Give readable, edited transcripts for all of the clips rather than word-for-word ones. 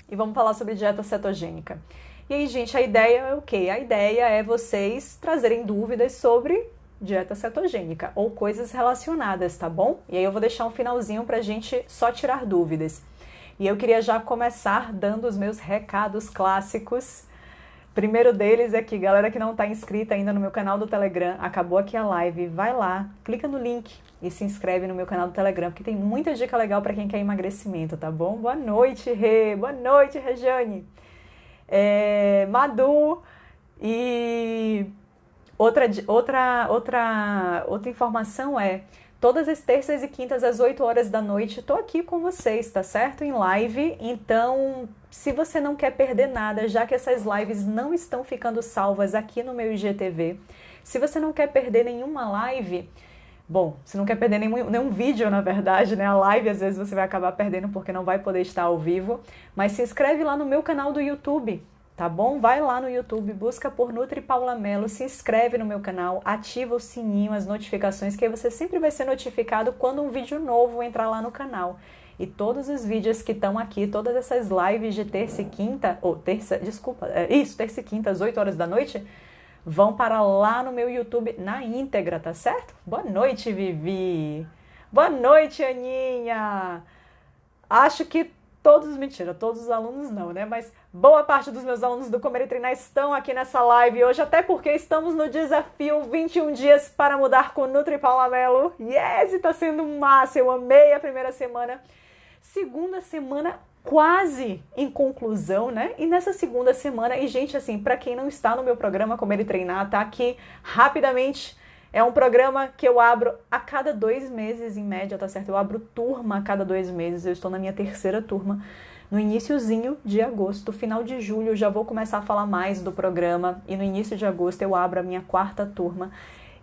e vamos falar sobre dieta cetogênica. E aí, gente, a ideia é o quê? A ideia é vocês trazerem dúvidas sobre dieta cetogênica ou coisas relacionadas, tá bom? E aí eu vou deixar um finalzinho pra gente só tirar dúvidas. E eu queria já começar dando os meus recados clássicos. Primeiro deles é que, galera que não está inscrita ainda no meu canal do Telegram, acabou aqui a live, vai lá, clica no link e se inscreve no meu canal do Telegram, porque tem muita dica legal para quem quer emagrecimento, tá bom? Boa noite, Rê! Boa noite, Rejane! Madu e outra informação é, todas as terças e quintas às 8 horas da noite, tô aqui com vocês, tá certo? Em live, então se você não quer perder nada, já que essas lives não estão ficando salvas aqui no meu IGTV, se você não quer perder nenhuma live, bom, se não quer perder nenhum vídeo, na verdade, né? A live às vezes você vai acabar perdendo porque não vai poder estar ao vivo, mas se inscreve lá no meu canal do YouTube, tá bom? Vai lá no YouTube, busca por Nutri Paula Mello, se inscreve no meu canal, ativa o sininho, as notificações, que aí você sempre vai ser notificado quando um vídeo novo entrar lá no canal. E todos os vídeos que estão aqui, todas essas lives de terça e quinta, terça e quinta às 8 horas da noite, vão para lá no meu YouTube na íntegra, tá certo? Boa noite, Vivi! Boa noite, Aninha! Acho que mentira, todos os alunos não, né? Mas boa parte dos meus alunos do Comer e Treinar estão aqui nessa live hoje, até porque estamos no desafio 21 dias para mudar com Nutri Paula Mello. Yes, tá sendo massa, eu amei a primeira semana. Segunda semana quase em conclusão, né? E nessa segunda semana, e gente, assim, para quem não está no meu programa Comer e Treinar, tá aqui rapidamente. É um programa que eu abro a cada 2 meses, em média, tá certo? Eu abro turma a cada 2 meses, eu estou na minha terceira turma. No iniciozinho de agosto, final de julho, eu já vou começar a falar mais do programa. E no início de agosto eu abro a minha 4ª turma.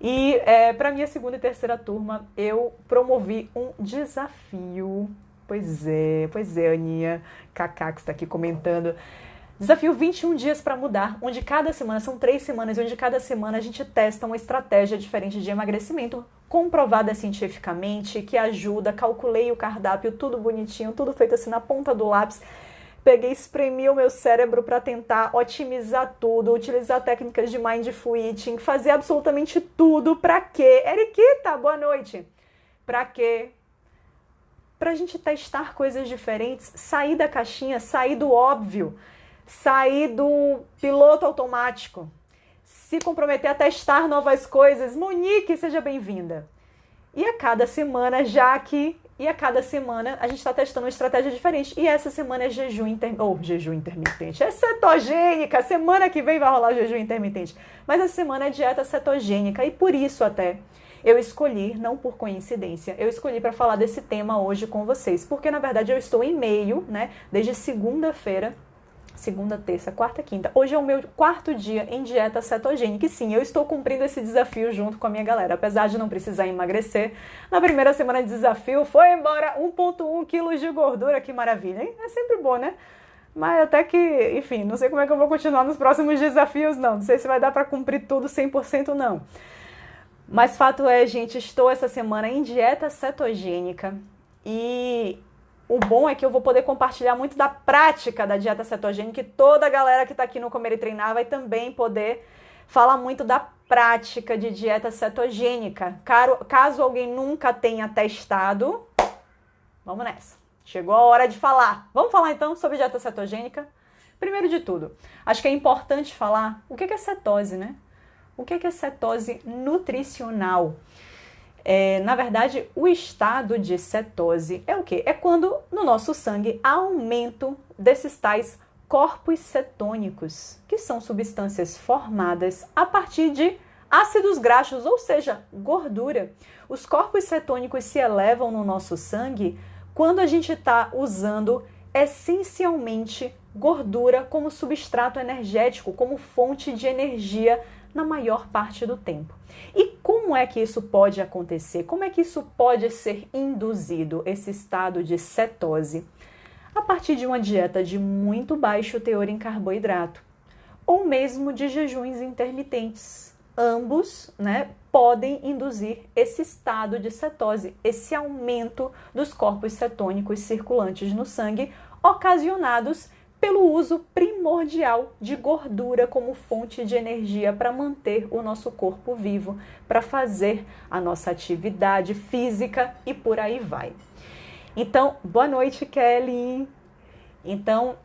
E para minha segunda e terceira turma, eu promovi um desafio. Pois é, Aninha, Cacá, que está aqui comentando. Desafio 21 dias para mudar, onde cada semana, são 3 semanas, onde cada semana a gente testa uma estratégia diferente de emagrecimento, comprovada cientificamente, que ajuda, calculei o cardápio, tudo bonitinho, tudo feito assim na ponta do lápis. Peguei, espremi o meu cérebro para tentar otimizar tudo, utilizar técnicas de mindful eating, fazer absolutamente tudo. Para quê? Eriquita, boa noite. Para quê? Para a gente testar coisas diferentes, sair da caixinha, sair do óbvio, sair do piloto automático, se comprometer a testar novas coisas. Monique, seja bem-vinda. E a cada semana, a gente está testando uma estratégia diferente. E essa semana é jejum intermitente. É cetogênica. Semana que vem vai rolar jejum intermitente. Mas essa semana é dieta cetogênica. E por isso até eu escolhi, não por coincidência, eu escolhi para falar desse tema hoje com vocês. Porque, na verdade, eu estou em meio, né, desde segunda-feira, segunda, terça, quarta, quinta. Hoje é o meu 4º dia em dieta cetogênica. E sim, eu estou cumprindo esse desafio junto com a minha galera. Apesar de não precisar emagrecer, na primeira semana de desafio foi embora 1,1 quilos de gordura. Que maravilha, hein? É sempre bom, né? Mas até que, enfim, não sei como é que eu vou continuar nos próximos desafios, não. Não sei se vai dar para cumprir tudo 100%, não. Mas fato é, gente, estou essa semana em dieta cetogênica e o bom é que eu vou poder compartilhar muito da prática da dieta cetogênica e toda a galera que está aqui no Comer e Treinar vai também poder falar muito da prática de dieta cetogênica. Caso alguém nunca tenha testado, vamos nessa. Chegou a hora de falar. Vamos falar então sobre dieta cetogênica? Primeiro de tudo, acho que é importante falar o que é cetose, né? O que é cetose nutricional? Na verdade, o estado de cetose é o quê? É quando no nosso sangue há aumento desses tais corpos cetônicos, que são substâncias formadas a partir de ácidos graxos, ou seja, gordura. Os corpos cetônicos se elevam no nosso sangue quando a gente está usando essencialmente gordura como substrato energético, como fonte de energia na maior parte do tempo. E como é que isso pode acontecer? Como é que isso pode ser induzido, esse estado de cetose? A partir de uma dieta de muito baixo teor em carboidrato, ou mesmo de jejuns intermitentes. Ambos, né, podem induzir esse estado de cetose, esse aumento dos corpos cetônicos circulantes no sangue, ocasionados pelo uso primordial de gordura como fonte de energia para manter o nosso corpo vivo, para fazer a nossa atividade física e por aí vai. Então, boa noite, Kelly. Então,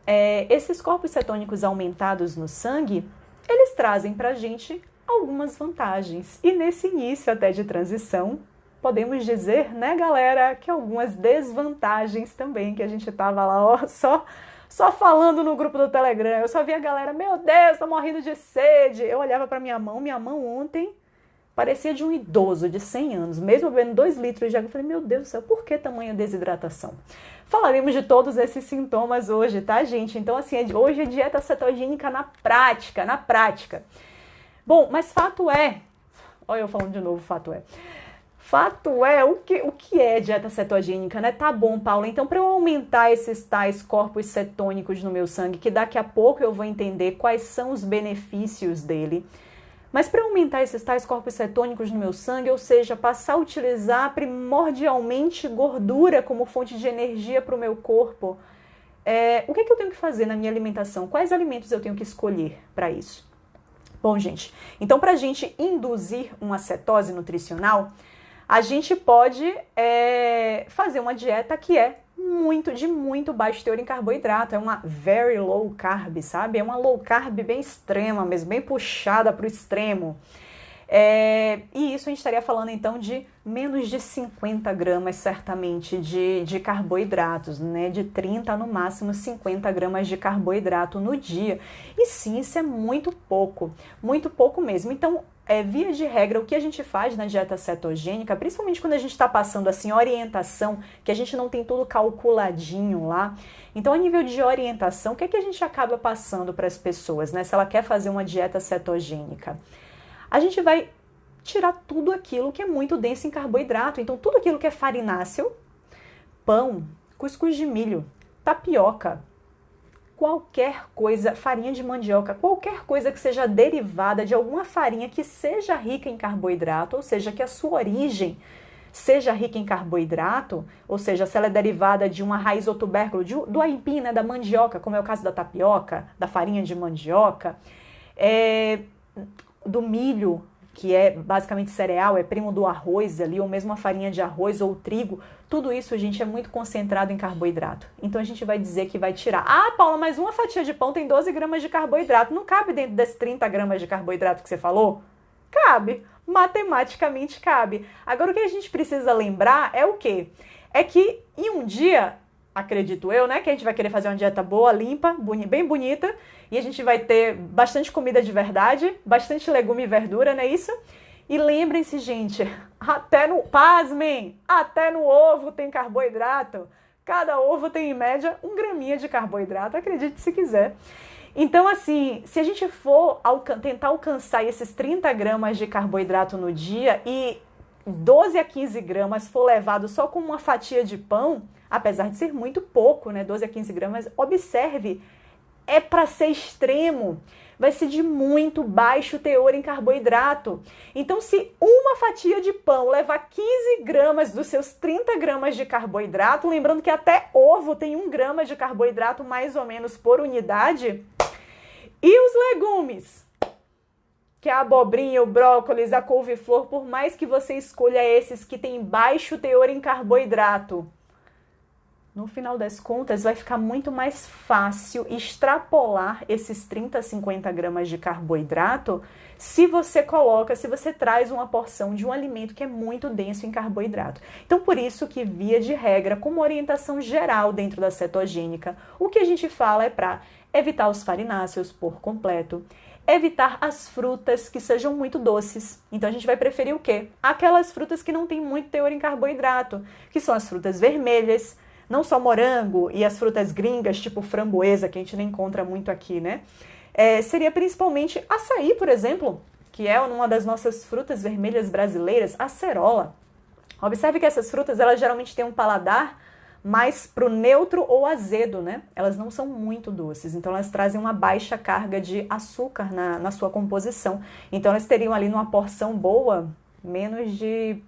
esses corpos cetônicos aumentados no sangue, eles trazem para a gente algumas vantagens. E nesse início até de transição, podemos dizer, né, galera, que algumas desvantagens também, que a gente tava lá, ó, só falando no grupo do Telegram. Eu só via a galera, meu Deus, tô morrendo de sede. Eu olhava para minha mão ontem parecia de um idoso de 100 anos, mesmo bebendo 2 litros de água. Eu falei, meu Deus do céu, por que tamanha desidratação? Falaremos de todos esses sintomas hoje, tá, gente? Então, assim, hoje é dieta cetogênica na prática. Bom, mas fato é, olha eu falando de novo, fato é, o que é dieta cetogênica, né? Tá bom, Paula, então para eu aumentar esses tais corpos cetônicos no meu sangue, que daqui a pouco eu vou entender quais são os benefícios dele, mas para aumentar esses tais corpos cetônicos no meu sangue, ou seja, passar a utilizar primordialmente gordura como fonte de energia para o meu corpo, o que eu tenho que fazer na minha alimentação? Quais alimentos eu tenho que escolher para isso? Bom, gente, então para a gente induzir uma cetose nutricional, a gente pode fazer uma dieta que é de muito baixo teor em carboidrato, é uma very low carb, sabe? É uma low carb bem extrema mesmo, bem puxada para o extremo. E isso a gente estaria falando então de menos de 50 gramas certamente de carboidratos, né? De 30 no máximo 50 gramas de carboidrato no dia. E sim, isso é muito pouco mesmo. Então, via de regra, o que a gente faz na dieta cetogênica, principalmente quando a gente está passando assim orientação, que a gente não tem tudo calculadinho lá. Então, a nível de orientação, o que a gente acaba passando para as pessoas, né? Se ela quer fazer uma dieta cetogênica, a gente vai tirar tudo aquilo que é muito denso em carboidrato. Então, tudo aquilo que é farináceo, pão, cuscuz de milho, tapioca, qualquer coisa, farinha de mandioca, qualquer coisa que seja derivada de alguma farinha que seja rica em carboidrato, ou seja, que a sua origem seja rica em carboidrato, ou seja, se ela é derivada de uma raiz ou tubérculo, do aipim, né, da mandioca, como é o caso da tapioca, da farinha de mandioca, do milho, que é basicamente cereal, é primo do arroz ali, ou mesmo a farinha de arroz ou trigo, tudo isso, gente, é muito concentrado em carboidrato. Então a gente vai dizer que vai tirar. Ah, Paula, mas uma fatia de pão tem 12 gramas de carboidrato. Não cabe dentro desses 30 gramas de carboidrato que você falou? Cabe. Matematicamente cabe. Agora o que a gente precisa lembrar é o quê? É que em um dia, acredito eu, né, que a gente vai querer fazer uma dieta boa, limpa, bem bonita, e a gente vai ter bastante comida de verdade, bastante legume e verdura, não é isso? E lembrem-se, gente, pasmem, até no ovo tem carboidrato. Cada ovo tem, em média, 1 graminha de carboidrato, acredite se quiser. Então, assim, se a gente for tentar alcançar esses 30 gramas de carboidrato no dia e 12 a 15 gramas for levado só com uma fatia de pão, apesar de ser muito pouco, né, 12 a 15 gramas, observe, é para ser extremo, vai ser de muito baixo teor em carboidrato. Então, se uma fatia de pão levar 15 gramas dos seus 30 gramas de carboidrato, lembrando que até ovo tem 1 grama de carboidrato mais ou menos por unidade, e os legumes, que é a abobrinha, o brócolis, a couve-flor, por mais que você escolha esses que têm baixo teor em carboidrato, no final das contas, vai ficar muito mais fácil extrapolar esses 30 a 50 gramas de carboidrato se você traz uma porção de um alimento que é muito denso em carboidrato. Então, por isso que, via de regra, como orientação geral dentro da cetogênica, o que a gente fala é para evitar os farináceos por completo, evitar as frutas que sejam muito doces. Então, a gente vai preferir o quê? Aquelas frutas que não têm muito teor em carboidrato, que são as frutas vermelhas, não só morango e as frutas gringas, tipo framboesa, que a gente não encontra muito aqui, né? Seria principalmente açaí, por exemplo, que é uma das nossas frutas vermelhas brasileiras, acerola. Observe que essas frutas, elas geralmente têm um paladar mais pro neutro ou azedo, né? Elas não são muito doces, então elas trazem uma baixa carga de açúcar na sua composição. Então elas teriam ali numa porção boa, menos de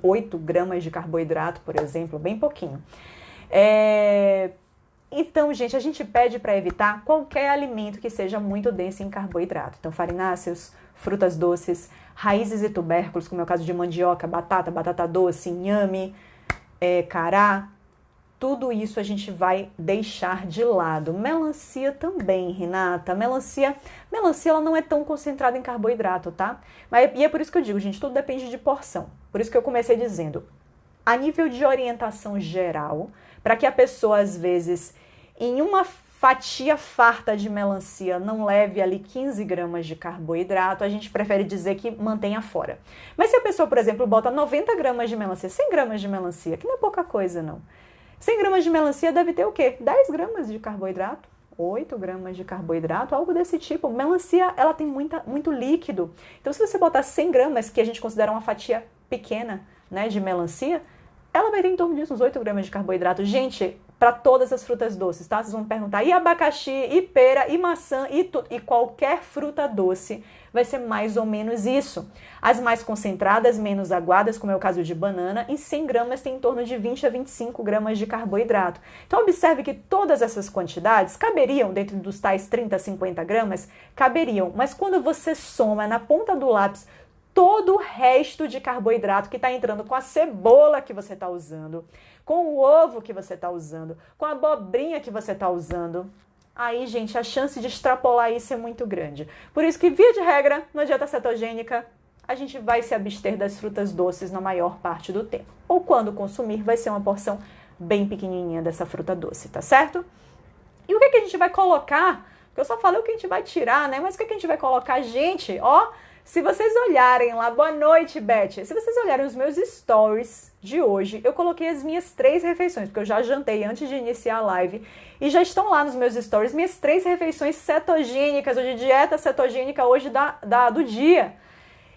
8 gramas de carboidrato, por exemplo, bem pouquinho. Então, gente, a gente pede para evitar qualquer alimento que seja muito denso em carboidrato. Então, farináceos, frutas doces, raízes e tubérculos, como é o caso de mandioca, batata doce, inhame, cará. Tudo isso a gente vai deixar de lado. Melancia também, Renata. Melancia ela não é tão concentrada em carboidrato, tá? E é por isso que eu digo, gente, tudo depende de porção. Por isso que eu comecei dizendo, a nível de orientação geral, para que a pessoa, às vezes, em uma fatia farta de melancia não leve ali 15 gramas de carboidrato, a gente prefere dizer que mantenha fora. Mas se a pessoa, por exemplo, bota 90 gramas de melancia, 100 gramas de melancia, que não é pouca coisa, não. 100 gramas de melancia deve ter o quê? 10 gramas de carboidrato, 8 gramas de carboidrato, algo desse tipo. Melancia, ela tem muito líquido. Então, se você botar 100 gramas, que a gente considera uma fatia pequena, né, de melancia, ela vai ter em torno disso uns 8 gramas de carboidrato. Gente, para todas as frutas doces, tá? Vocês vão me perguntar, e abacaxi, e pera, e maçã, e qualquer fruta doce vai ser mais ou menos isso. As mais concentradas, menos aguadas, como é o caso de banana, em 100 gramas tem em torno de 20 a 25 gramas de carboidrato. Então, observe que todas essas quantidades caberiam dentro dos tais 30 a 50 gramas, caberiam, mas quando você soma na ponta do lápis todo o resto de carboidrato que está entrando com a cebola que você está usando, com o ovo que você está usando, com a abobrinha que você está usando, aí, gente, a chance de extrapolar isso é muito grande. Por isso que, via de regra, na dieta cetogênica, a gente vai se abster das frutas doces na maior parte do tempo. Ou quando consumir, vai ser uma porção bem pequenininha dessa fruta doce, tá certo? E o que a gente vai colocar? Porque eu só falei o que a gente vai tirar, né? Mas o que a gente vai colocar? Gente, ó, se vocês olharem lá, boa noite, Beth. Se vocês olharem os meus stories de hoje, eu coloquei as minhas 3 refeições, porque eu já jantei antes de iniciar a live, e já estão lá nos meus stories minhas 3 refeições cetogênicas, ou de dieta cetogênica hoje do dia.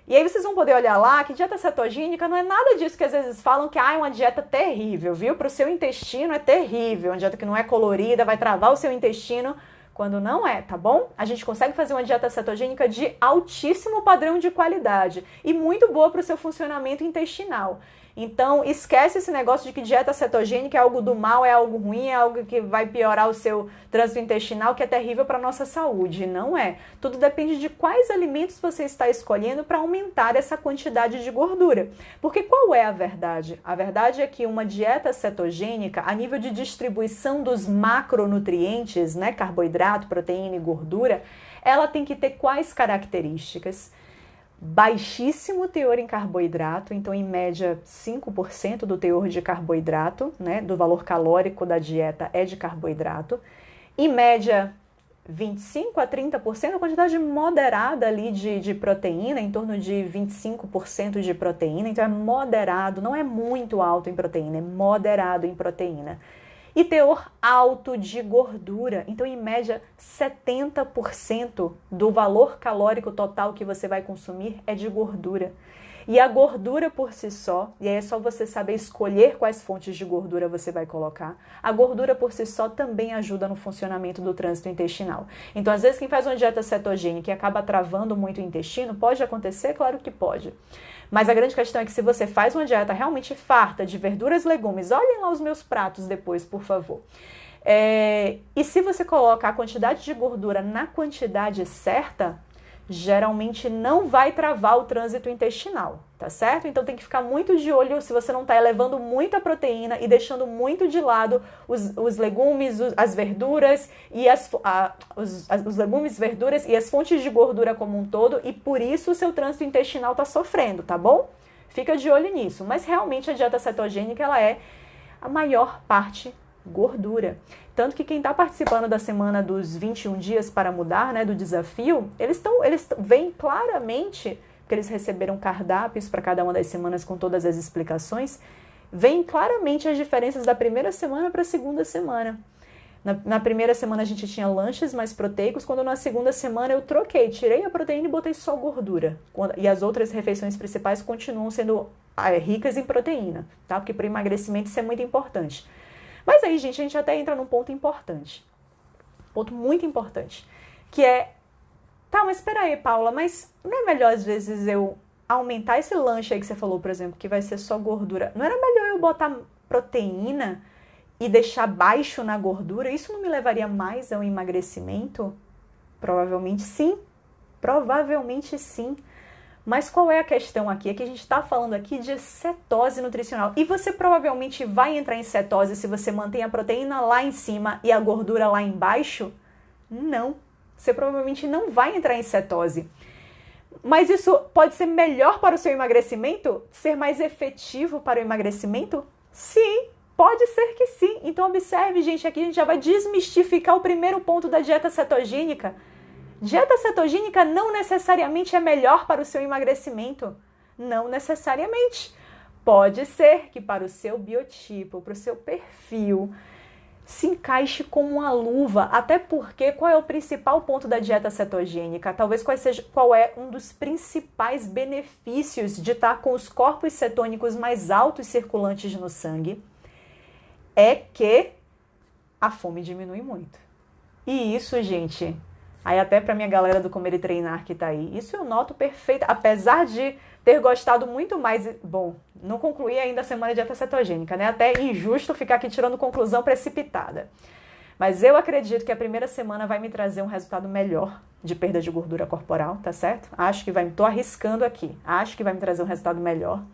E aí vocês vão poder olhar lá que dieta cetogênica não é nada disso que às vezes falam que é uma dieta terrível, viu? Para o seu intestino é terrível, uma dieta que não é colorida, vai travar o seu intestino, quando não é, tá bom? A gente consegue fazer uma dieta cetogênica de altíssimo padrão de qualidade e muito boa para o seu funcionamento intestinal. Então, esquece esse negócio de que dieta cetogênica é algo do mal, é algo ruim, é algo que vai piorar o seu trânsito intestinal, que é terrível para a nossa saúde. Não é. Tudo depende de quais alimentos você está escolhendo para aumentar essa quantidade de gordura. Porque qual é a verdade? A verdade é que uma dieta cetogênica, a nível de distribuição dos macronutrientes, né, carboidrato, proteína e gordura, ela tem que ter quais características? Baixíssimo teor em carboidrato, então em média 5% do teor de carboidrato, né, do valor calórico da dieta é de carboidrato, em média 25 a 30%, a quantidade moderada ali de proteína, em torno de 25% de proteína, então é moderado, não é muito alto em proteína, é moderado em proteína. E teor alto de gordura, então em média 70% do valor calórico total que você vai consumir é de gordura. E a gordura por si só, e aí é só você saber escolher quais fontes de gordura você vai colocar, a gordura por si só também ajuda no funcionamento do trânsito intestinal. Então, às vezes, quem faz uma dieta cetogênica e acaba travando muito o intestino, pode acontecer? Claro que pode. Mas a grande questão é que se você faz uma dieta realmente farta de verduras e legumes, olhem lá os meus pratos depois, por favor. E se você coloca a quantidade de gordura na quantidade certa, geralmente não vai travar o trânsito intestinal, tá certo? Então tem que ficar muito de olho se você não está elevando muita proteína e deixando muito de lado os legumes, as verduras e os legumes, verduras e as fontes de gordura como um todo, e por isso o seu trânsito intestinal está sofrendo, tá bom? Fica de olho nisso. Mas realmente a dieta cetogênica, ela é a maior parte gordura. Tanto que quem está participando da semana dos 21 dias para mudar, né, do desafio, eles veem claramente, que eles receberam cardápios para cada uma das semanas com todas as explicações, veem claramente as diferenças da primeira semana para a segunda semana. Na primeira semana a gente tinha lanches mais proteicos, quando na segunda semana eu troquei, tirei a proteína e botei só gordura. E as outras refeições principais continuam sendo ricas em proteína, tá? Porque para emagrecimento isso é muito importante. Mas aí, gente, a gente até entra num ponto importante. Ponto muito importante. Que é, tá, mas espera aí, Paula, mas não é melhor às vezes eu aumentar esse lanche aí que você falou, por exemplo, que vai ser só gordura? Não era melhor eu botar proteína e deixar baixo na gordura, isso não me levaria mais ao emagrecimento? Provavelmente sim. Provavelmente sim. Mas qual é a questão aqui? É que a gente está falando aqui de cetose nutricional. E você provavelmente vai entrar em cetose se você mantém a proteína lá em cima e a gordura lá embaixo? Não. Você provavelmente não vai entrar em cetose. Mas isso pode ser melhor para o seu emagrecimento? Ser mais efetivo para o emagrecimento? Sim, pode ser que sim. Então observe, gente, aqui a gente já vai desmistificar o primeiro ponto da dieta cetogênica. Dieta cetogênica não necessariamente é melhor para o seu emagrecimento. Não necessariamente. Pode ser que para o seu biotipo, para o seu perfil, se encaixe como uma luva. Até porque, qual é o principal ponto da dieta cetogênica? Talvez qual é um dos principais benefícios de estar com os corpos cetônicos mais altos circulantes no sangue? É que a fome diminui muito. E isso, gente... Aí até para minha galera do Comer e Treinar que tá aí, isso eu noto perfeito, apesar de ter gostado muito mais, bom, não concluí ainda a semana de dieta cetogênica, né? Até injusto ficar aqui tirando conclusão precipitada. Mas eu acredito que a primeira semana vai me trazer um resultado melhor de perda de gordura corporal, tá certo? Tô arriscando aqui, acho que vai me trazer um resultado melhor.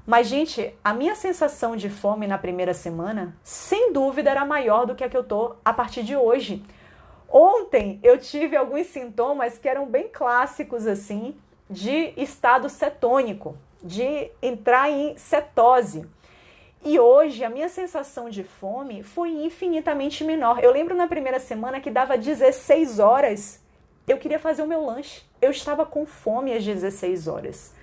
Mas, gente, a minha sensação de fome na primeira semana, sem dúvida, era maior do que a que eu tô a partir de hoje. Ontem eu tive alguns sintomas que eram bem clássicos, assim, de estado cetônico, de entrar em cetose. E hoje a minha sensação de fome foi infinitamente menor. Eu lembro na primeira semana que dava 16 horas, eu queria fazer o meu lanche. Eu estava com fome às 16 horas.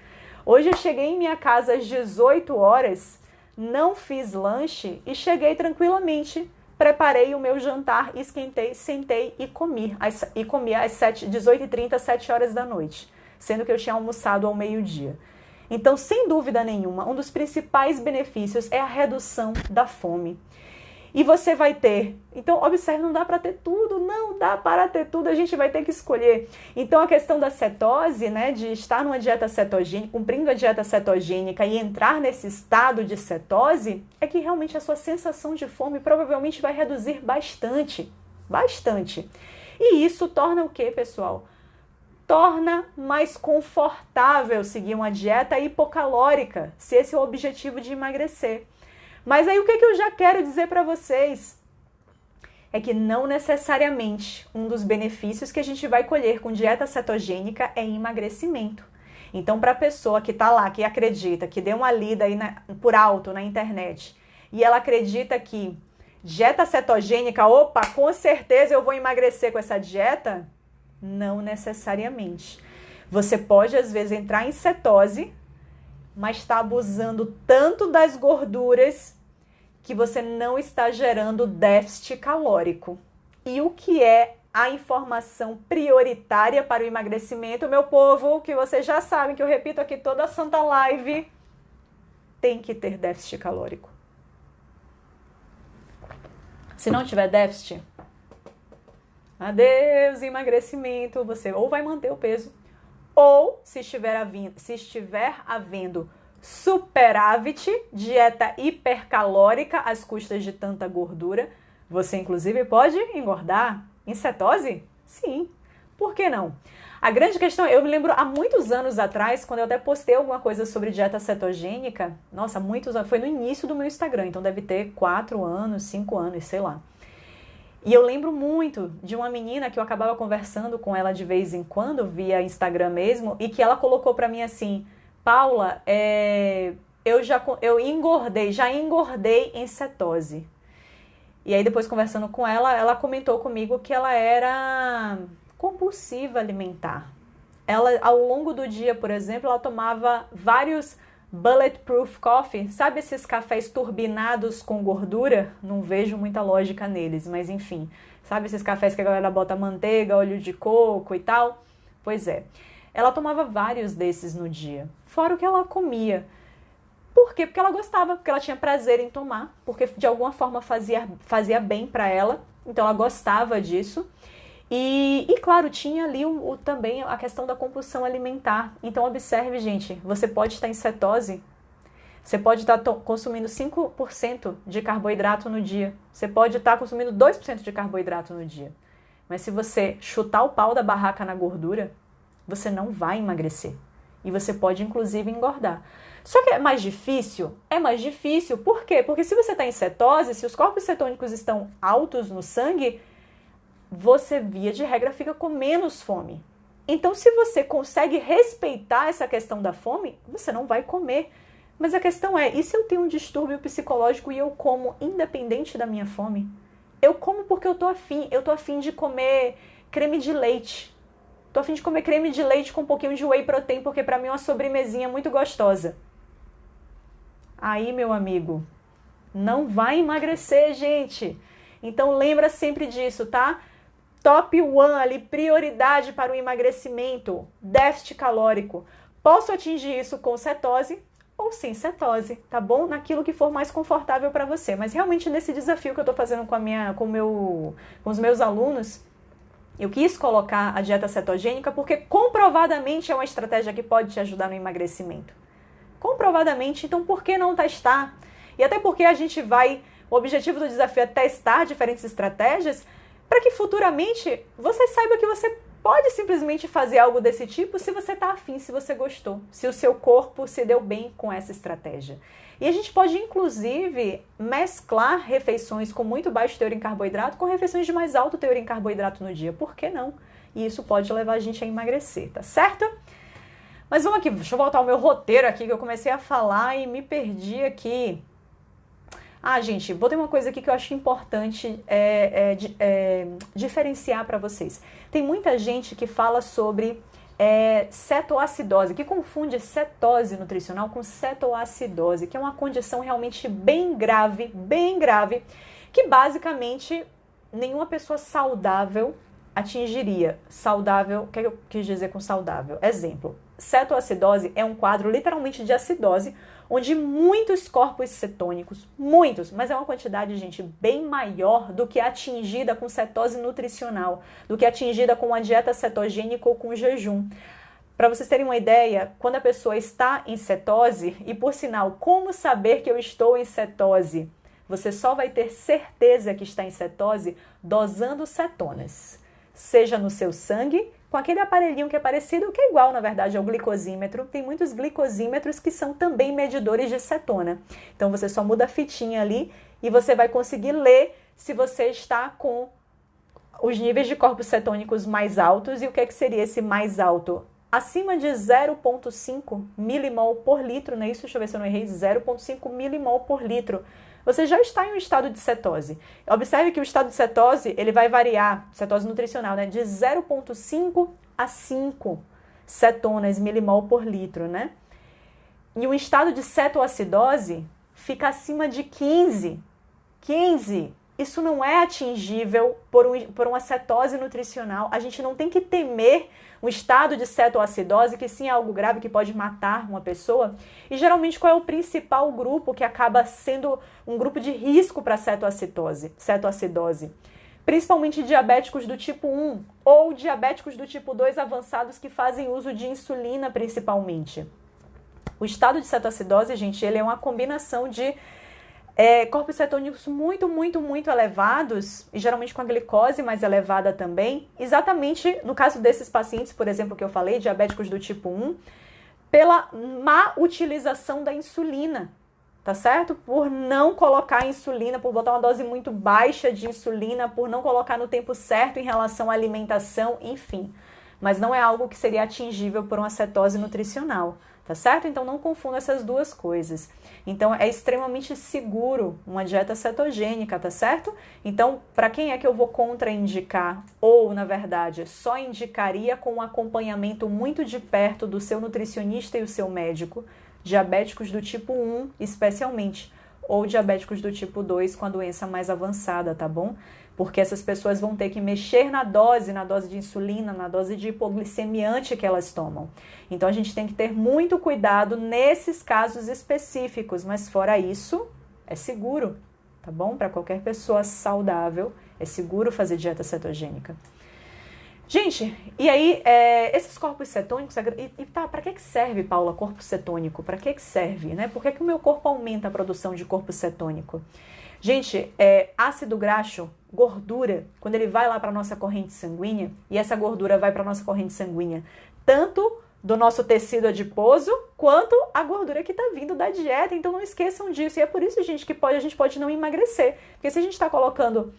Hoje eu cheguei em minha casa às 18 horas, não fiz lanche e cheguei tranquilamente. Preparei o meu jantar, esquentei, sentei e comi. E comi às 18h30, 7 horas da noite, sendo que eu tinha almoçado ao meio-dia. Então, sem dúvida nenhuma, um dos principais benefícios é a redução da fome. E você vai ter... Então, observe, não dá para ter tudo, não dá para ter tudo, a gente vai ter que escolher. Então, a questão da cetose, né, de estar numa dieta cetogênica, cumprindo a dieta cetogênica e entrar nesse estado de cetose, é que realmente a sua sensação de fome provavelmente vai reduzir bastante, bastante. E isso torna o quê, pessoal? Torna mais confortável seguir uma dieta hipocalórica, se esse é o objetivo de emagrecer. Mas aí o que eu já quero dizer para vocês é que não necessariamente um dos benefícios que a gente vai colher com dieta cetogênica é emagrecimento. Então, para a pessoa que está lá, que acredita, que deu uma lida aí por alto na internet, e ela acredita que dieta cetogênica, opa, com certeza eu vou emagrecer com essa dieta, não necessariamente. Você pode, às vezes, entrar em cetose, mas está abusando tanto das gorduras que você não está gerando déficit calórico. E o que é a informação prioritária para o emagrecimento, meu povo, que vocês já sabem, que eu repito aqui toda a santa live, tem que ter déficit calórico. Se não tiver déficit, adeus emagrecimento, você ou vai manter o peso, ou se estiver havendo superávit, dieta hipercalórica às custas de tanta gordura, você inclusive pode engordar em cetose? Sim. Por que não? A grande questão, eu me lembro há muitos anos atrás, quando eu até postei alguma coisa sobre dieta cetogênica, nossa, muitos anos, foi no início do meu Instagram, então deve ter 4 anos, 5 anos, sei lá. E eu lembro muito de uma menina que eu acabava conversando com ela de vez em quando, via Instagram mesmo, e que ela colocou pra mim assim, Paula, eu já engordei em cetose. E aí depois conversando com ela, ela comentou comigo que ela era compulsiva alimentar. Ela, ao longo do dia, por exemplo, ela tomava vários Bulletproof Coffee, sabe esses cafés turbinados com gordura? Não vejo muita lógica neles, mas enfim. Sabe esses cafés que a galera bota manteiga, óleo de coco e tal? Pois é. Ela tomava vários desses no dia, fora o que ela comia. Por quê? Porque ela gostava, porque ela tinha prazer em tomar, porque de alguma forma fazia bem para ela, então ela gostava disso. E claro, tinha ali também a questão da compulsão alimentar. Então observe, gente, você pode estar em cetose, Você pode estar consumindo 5% de carboidrato no dia. Você pode estar consumindo 2% de carboidrato no dia. Mas se você chutar o pau da barraca na gordura, você não vai emagrecer. E você pode, inclusive, engordar. Só que é mais difícil? É mais difícil. Por quê? Porque se você está em cetose, se os corpos cetônicos estão altos no sangue, você, via de regra, fica com menos fome. Então, se você consegue respeitar essa questão da fome, você não vai comer. Mas a questão é, e se eu tenho um distúrbio psicológico e eu como independente da minha fome? Eu como porque eu tô afim de comer creme de leite. Tô afim de comer creme de leite com um pouquinho de whey protein, porque pra mim é uma sobremesinha muito gostosa. Aí, meu amigo, não vai emagrecer, gente. Então lembra sempre disso, tá? Top 1 ali, prioridade para o emagrecimento, déficit calórico. Posso atingir isso com cetose ou sem cetose, tá bom? Naquilo que for mais confortável para você. Mas realmente nesse desafio que eu tô fazendo com os meus alunos, eu quis colocar a dieta cetogênica porque comprovadamente é uma estratégia que pode te ajudar no emagrecimento. Comprovadamente, então por que não testar? E até porque o objetivo do desafio é testar diferentes estratégias para que futuramente você saiba que você pode simplesmente fazer algo desse tipo se você está afim, se você gostou, se o seu corpo se deu bem com essa estratégia. E a gente pode, inclusive, mesclar refeições com muito baixo teor em carboidrato com refeições de mais alto teor em carboidrato no dia. Por que não? E isso pode levar a gente a emagrecer, tá certo? Mas vamos aqui, deixa eu voltar ao meu roteiro aqui, que eu comecei a falar e me perdi aqui. Gente, botei uma coisa aqui que eu acho importante diferenciar para vocês. Tem muita gente que fala sobre cetoacidose, que confunde cetose nutricional com cetoacidose, que é uma condição realmente bem grave, que basicamente nenhuma pessoa saudável atingiria. Saudável, o que eu quis dizer com saudável? Exemplo, cetoacidose é um quadro literalmente de acidose, onde muitos corpos cetônicos, mas é uma quantidade, gente, bem maior do que a atingida com cetose nutricional, do que a atingida com a dieta cetogênica ou com jejum. Para vocês terem uma ideia, quando a pessoa está em cetose, e por sinal, como saber que eu estou em cetose? Você só vai ter certeza que está em cetose dosando cetonas, seja no seu sangue, com aquele aparelhinho que é parecido, que é igual, na verdade, ao glicosímetro. Tem muitos glicosímetros que são também medidores de cetona. Então, você só muda a fitinha ali e você vai conseguir ler se você está com os níveis de corpos cetônicos mais altos. E o que seria esse mais alto? Acima de 0,5 milimol por litro, não é isso? Deixa eu ver se eu não errei. 0,5 milimol por litro. Você já está em um estado de cetose. Observe que o estado de cetose, ele vai variar, cetose nutricional, né, de 0,5 a 5 cetonas milimol por litro, né? E o estado de cetoacidose fica acima de 15. 15! Isso não é atingível por uma cetose nutricional. A gente não tem que temer um estado de cetoacidose, que sim é algo grave que pode matar uma pessoa. E geralmente qual é o principal grupo que acaba sendo um grupo de risco para cetoacidose? Principalmente diabéticos do tipo 1 ou diabéticos do tipo 2 avançados que fazem uso de insulina principalmente. O estado de cetoacidose, gente, ele é uma combinação de corpos cetônicos muito elevados, e geralmente com a glicose mais elevada também, exatamente no caso desses pacientes, por exemplo, que eu falei, diabéticos do tipo 1, pela má utilização da insulina, tá certo? Por não colocar insulina, por botar uma dose muito baixa de insulina, por não colocar no tempo certo em relação à alimentação, enfim. Mas não é algo que seria atingível por uma cetose nutricional, tá certo? Então não confunda essas duas coisas. Então é extremamente seguro uma dieta cetogênica, tá certo? Então, para quem é que eu vou contraindicar? Ou, na verdade, só indicaria com um acompanhamento muito de perto do seu nutricionista e o seu médico, diabéticos do tipo 1 especialmente, ou diabéticos do tipo 2 com a doença mais avançada, tá bom? Porque essas pessoas vão ter que mexer na dose de insulina, na dose de hipoglicemiante que elas tomam. Então a gente tem que ter muito cuidado nesses casos específicos, mas fora isso, é seguro, tá bom? Para qualquer pessoa saudável, é seguro fazer dieta cetogênica. Gente, e aí, esses corpos cetônicos, tá, para que serve, Paula, corpo cetônico? Para que serve, né? Por que o meu corpo aumenta a produção de corpo cetônico? Gente, ácido graxo, gordura, quando ele vai lá para a nossa corrente sanguínea, e essa gordura vai para a nossa corrente sanguínea, tanto do nosso tecido adiposo, quanto a gordura que está vindo da dieta. Então não esqueçam disso. E é por isso, gente, que a gente pode não emagrecer. Porque se a gente está colocando...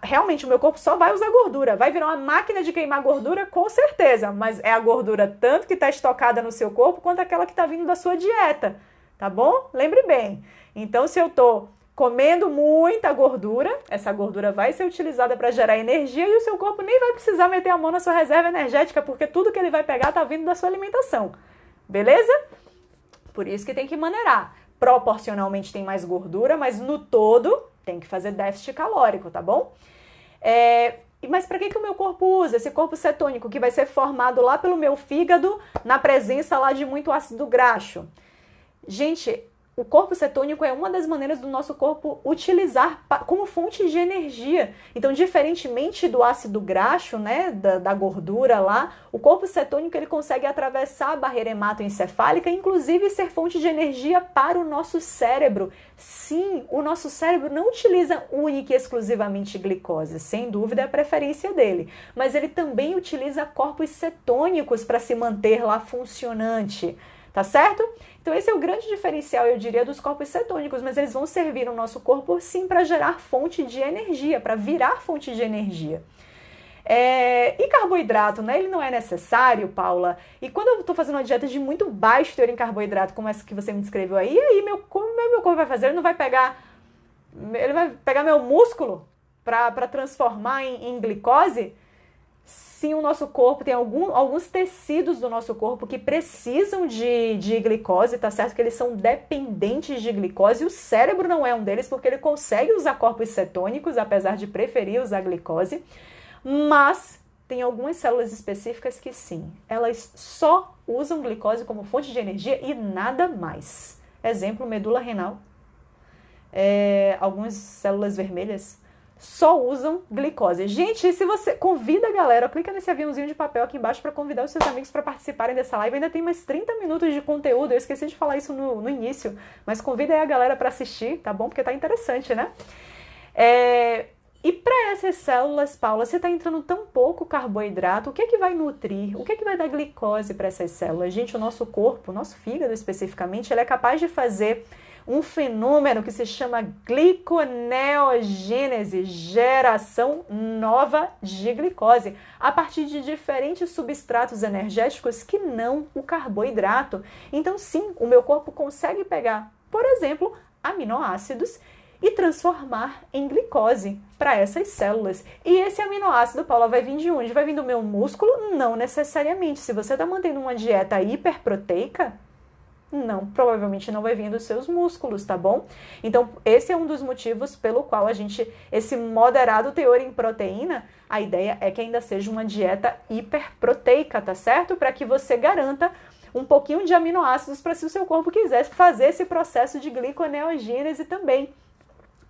realmente, o meu corpo só vai usar gordura. Vai virar uma máquina de queimar gordura, com certeza. Mas é a gordura tanto que está estocada no seu corpo, quanto aquela que está vindo da sua dieta. Tá bom? Lembre bem. Então, se eu estou comendo muita gordura, essa gordura vai ser utilizada para gerar energia e o seu corpo nem vai precisar meter a mão na sua reserva energética, porque tudo que ele vai pegar está vindo da sua alimentação. Beleza? Por isso que tem que maneirar. Proporcionalmente tem mais gordura, mas no todo tem que fazer déficit calórico, tá bom? Mas para que o meu corpo usa esse corpo cetônico que vai ser formado lá pelo meu fígado na presença lá de muito ácido graxo? Gente, o corpo cetônico é uma das maneiras do nosso corpo utilizar como fonte de energia. Então, diferentemente do ácido graxo, né, da gordura lá, o corpo cetônico ele consegue atravessar a barreira hematoencefálica e, inclusive, ser fonte de energia para o nosso cérebro. Sim, o nosso cérebro não utiliza única e exclusivamente glicose, sem dúvida é a preferência dele, mas ele também utiliza corpos cetônicos para se manter lá funcionante. Tá certo? Então esse é o grande diferencial, eu diria, dos corpos cetônicos, mas eles vão servir no nosso corpo, sim, para gerar fonte de energia, para virar fonte de energia. E carboidrato, né? Ele não é necessário, Paula. E quando eu estou fazendo uma dieta de muito baixo teor em carboidrato, como essa que você me descreveu aí, meu corpo vai fazer? Ele vai pegar meu músculo para transformar em glicose? Sim, o nosso corpo tem alguns tecidos do nosso corpo que precisam de glicose, tá certo? Que eles são dependentes de glicose e o cérebro não é um deles porque ele consegue usar corpos cetônicos, apesar de preferir usar glicose, mas tem algumas células específicas que sim, elas só usam glicose como fonte de energia e nada mais. Exemplo, medula renal, algumas células vermelhas, só usam glicose. Gente, se você convida a galera, clica nesse aviãozinho de papel aqui embaixo para convidar os seus amigos para participarem dessa live. Ainda tem mais 30 minutos de conteúdo, eu esqueci de falar isso no início, mas convida aí a galera para assistir, tá bom? Porque tá interessante, né? E para essas células, Paula, você está entrando tão pouco carboidrato, o que é que vai nutrir? O que é que vai dar glicose para essas células? Gente, o nosso corpo, o nosso fígado especificamente, ele é capaz de fazer um fenômeno que se chama gliconeogênese, geração nova de glicose, a partir de diferentes substratos energéticos que não o carboidrato. Então, sim, o meu corpo consegue pegar, por exemplo, aminoácidos e transformar em glicose para essas células. E esse aminoácido, Paula, vai vir de onde? Vai vir do meu músculo? Não necessariamente. Se você está mantendo uma dieta hiperproteica, não, provavelmente não vai vir dos seus músculos, tá bom? Então, esse é um dos motivos pelo qual esse moderado teor em proteína, a ideia é que ainda seja uma dieta hiperproteica, tá certo? Para que você garanta um pouquinho de aminoácidos para se o seu corpo quiser fazer esse processo de gliconeogênese também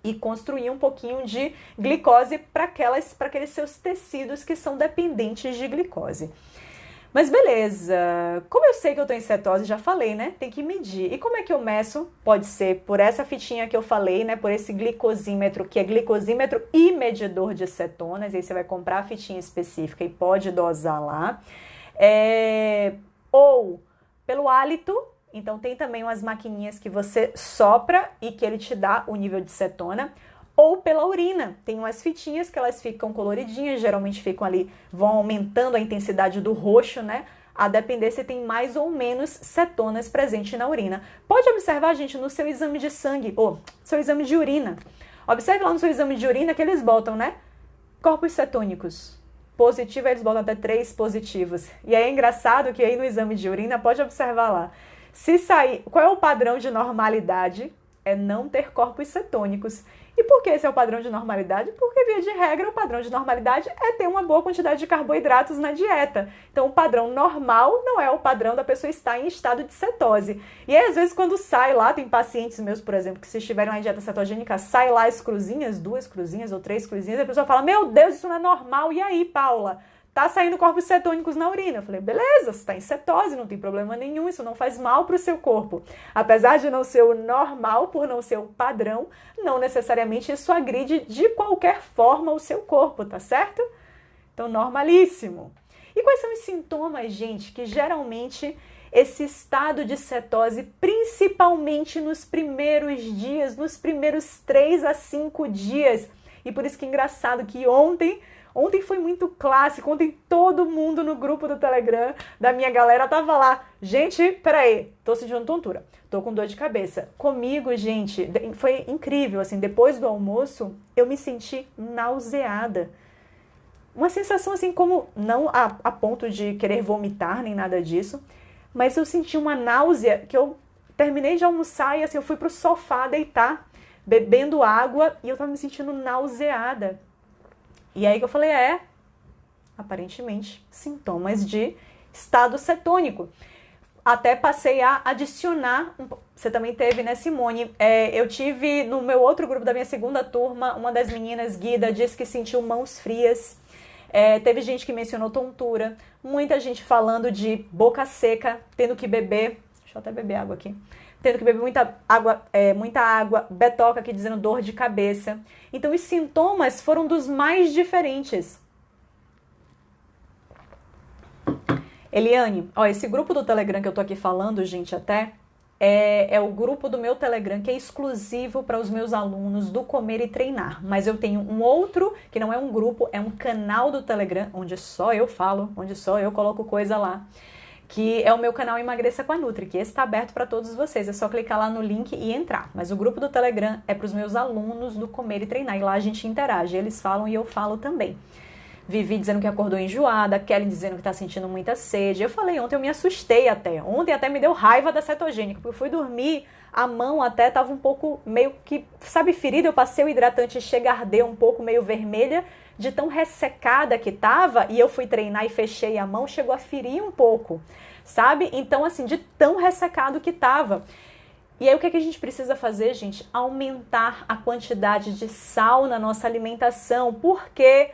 e construir um pouquinho de glicose para aqueles seus tecidos que são dependentes de glicose. Mas beleza, como eu sei que eu estou em cetose, já falei, né? Tem que medir. E como é que eu meço? Pode ser por essa fitinha que eu falei, né? Por esse glicosímetro, que é glicosímetro e medidor de cetonas. E aí você vai comprar a fitinha específica e pode dosar lá. Ou pelo hálito. Então tem também umas maquininhas que você sopra e que ele te dá o nível de cetona. Ou pela urina. Tem umas fitinhas que elas ficam coloridinhas, geralmente ficam ali, vão aumentando a intensidade do roxo, né? A depender se tem mais ou menos cetonas presentes na urina. Pode observar, gente, no seu exame de sangue, ou seu exame de urina. Observe lá no seu exame de urina que eles botam, né? Corpos cetônicos. Positivo, eles botam até 3 positivos. E aí é engraçado que aí no exame de urina, pode observar lá. Se sair, qual é o padrão de normalidade? É não ter corpos cetônicos. E por que esse é o padrão de normalidade? Porque, via de regra, o padrão de normalidade é ter uma boa quantidade de carboidratos na dieta. Então, o padrão normal não é o padrão da pessoa estar em estado de cetose. E aí, às vezes, quando sai lá, tem pacientes meus, por exemplo, que se estiverem em dieta cetogênica, sai lá as cruzinhas, 2 cruzinhas ou 3 cruzinhas, e a pessoa fala, meu Deus, isso não é normal. E aí, Paula? tá saindo corpos cetônicos na urina. Eu falei, beleza, você tá em cetose, não tem problema nenhum, isso não faz mal pro seu corpo. Apesar de não ser o normal, por não ser o padrão, não necessariamente isso agride de qualquer forma o seu corpo, tá certo? Então, normalíssimo. E quais são os sintomas, gente, que geralmente esse estado de cetose, principalmente nos primeiros dias, nos primeiros 3 a 5 dias. E por isso que é engraçado que ontem foi muito clássico, ontem todo mundo no grupo do Telegram da minha galera tava lá. Gente, peraí, tô sentindo tontura, tô com dor de cabeça. Comigo, gente, foi incrível, assim, depois do almoço, eu me senti nauseada. Uma sensação assim como, não a ponto de querer vomitar, nem nada disso, mas eu senti uma náusea que eu terminei de almoçar e assim, eu fui pro sofá deitar, bebendo água e eu tava me sentindo nauseada. E aí que eu falei, aparentemente, sintomas de estado cetônico. Até passei a adicionar, você também teve, né, Simone? Eu tive no meu outro grupo da minha segunda turma, uma das meninas, Guida, disse que sentiu mãos frias. Teve gente que mencionou tontura, muita gente falando de boca seca, tendo que beber, deixa eu até beber água aqui, tendo que beber muita água, Betoca aqui dizendo dor de cabeça. Então os sintomas foram dos mais diferentes. Eliane, esse grupo do Telegram que eu tô aqui falando, gente, até, é o grupo do meu Telegram que é exclusivo para os meus alunos do Comer e Treinar. Mas eu tenho um outro, que não é um grupo, é um canal do Telegram, onde só eu falo, onde só eu coloco coisa lá, que é o meu canal Emagreça com a Nutri, que esse está aberto para todos vocês. É só clicar lá no link e entrar. Mas o grupo do Telegram é para os meus alunos do Comer e Treinar. E lá a gente interage. Eles falam e eu falo também. Vivi dizendo que acordou enjoada, Kelly dizendo que tá sentindo muita sede. Eu falei ontem, eu me assustei até. Ontem até me deu raiva da cetogênica, porque eu fui dormir, a mão até tava um pouco meio que, sabe, ferida. Eu passei o hidratante e chega a arder um pouco, meio vermelha, de tão ressecada que tava. E eu fui treinar e fechei a mão, chegou a ferir um pouco, sabe? Então, assim, de tão ressecado que tava. E aí o que a gente precisa fazer, gente? Aumentar a quantidade de sal na nossa alimentação. Por quê?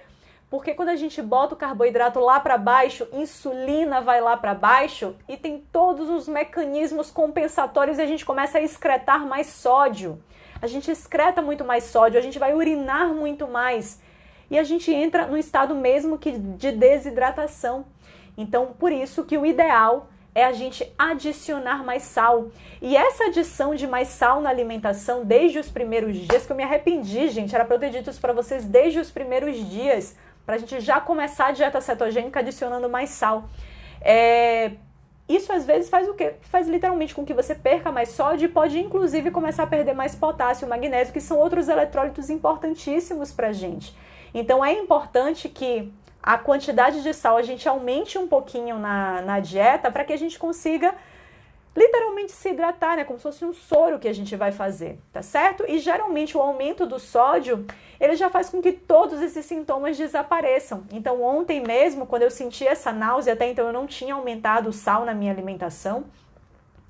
Porque quando a gente bota o carboidrato lá para baixo, insulina vai lá para baixo e tem todos os mecanismos compensatórios e a gente começa a excretar mais sódio. A gente excreta muito mais sódio, a gente vai urinar muito mais e a gente entra no estado mesmo que de desidratação. Então, por isso que o ideal é a gente adicionar mais sal. E essa adição de mais sal na alimentação desde os primeiros dias, que eu me arrependi, gente, era para eu ter dito isso para vocês desde os primeiros dias, para a gente já começar a dieta cetogênica adicionando mais sal. Isso às vezes faz o quê? Faz literalmente com que você perca mais sódio e pode inclusive começar a perder mais potássio e magnésio, que são outros eletrólitos importantíssimos para a gente. Então é importante que a quantidade de sal a gente aumente um pouquinho na dieta para que a gente consiga literalmente se hidratar, né? Como se fosse um soro que a gente vai fazer, tá certo? E geralmente o aumento do sódio, ele já faz com que todos esses sintomas desapareçam. Então ontem mesmo, quando eu senti essa náusea, até então eu não tinha aumentado o sal na minha alimentação,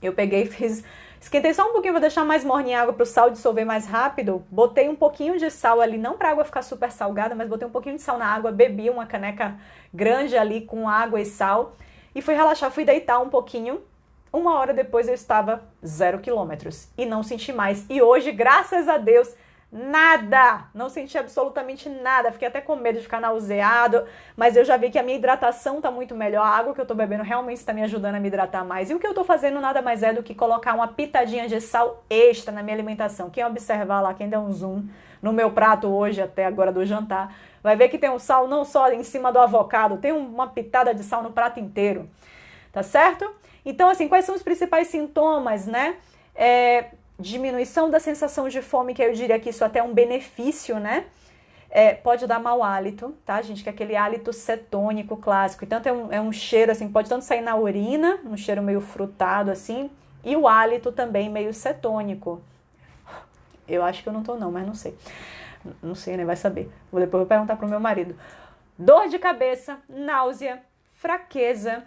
eu peguei e esquentei só um pouquinho, vou deixar mais morninha a água para o sal dissolver mais rápido, botei um pouquinho de sal ali, não para a água ficar super salgada, mas botei um pouquinho de sal na água, bebi uma caneca grande ali com água e sal, e fui relaxar, fui deitar um pouquinho. 1 hora depois eu estava 0 quilômetros e não senti mais. E hoje, graças a Deus, nada, não senti absolutamente nada. Fiquei até com medo de ficar nauseado, mas eu já vi que a minha hidratação tá muito melhor. A água que eu tô bebendo realmente está me ajudando a me hidratar mais. E o que eu tô fazendo nada mais é do que colocar uma pitadinha de sal extra na minha alimentação. Quem observar lá, quem der um zoom no meu prato hoje, até agora do jantar, vai ver que tem um sal não só em cima do avocado, tem uma pitada de sal no prato inteiro. Tá certo? Então, assim, quais são os principais sintomas, né? Diminuição da sensação de fome, que eu diria que isso até é um benefício, né? Pode dar mau hálito, tá, gente? Que é aquele hálito cetônico clássico. Então, é um cheiro, assim, pode tanto sair na urina, um cheiro meio frutado, assim, e o hálito também meio cetônico. Eu acho que eu não tô não, mas não sei. Não sei, né? Vai saber. Depois eu vou perguntar pro meu marido. Dor de cabeça, náusea, fraqueza,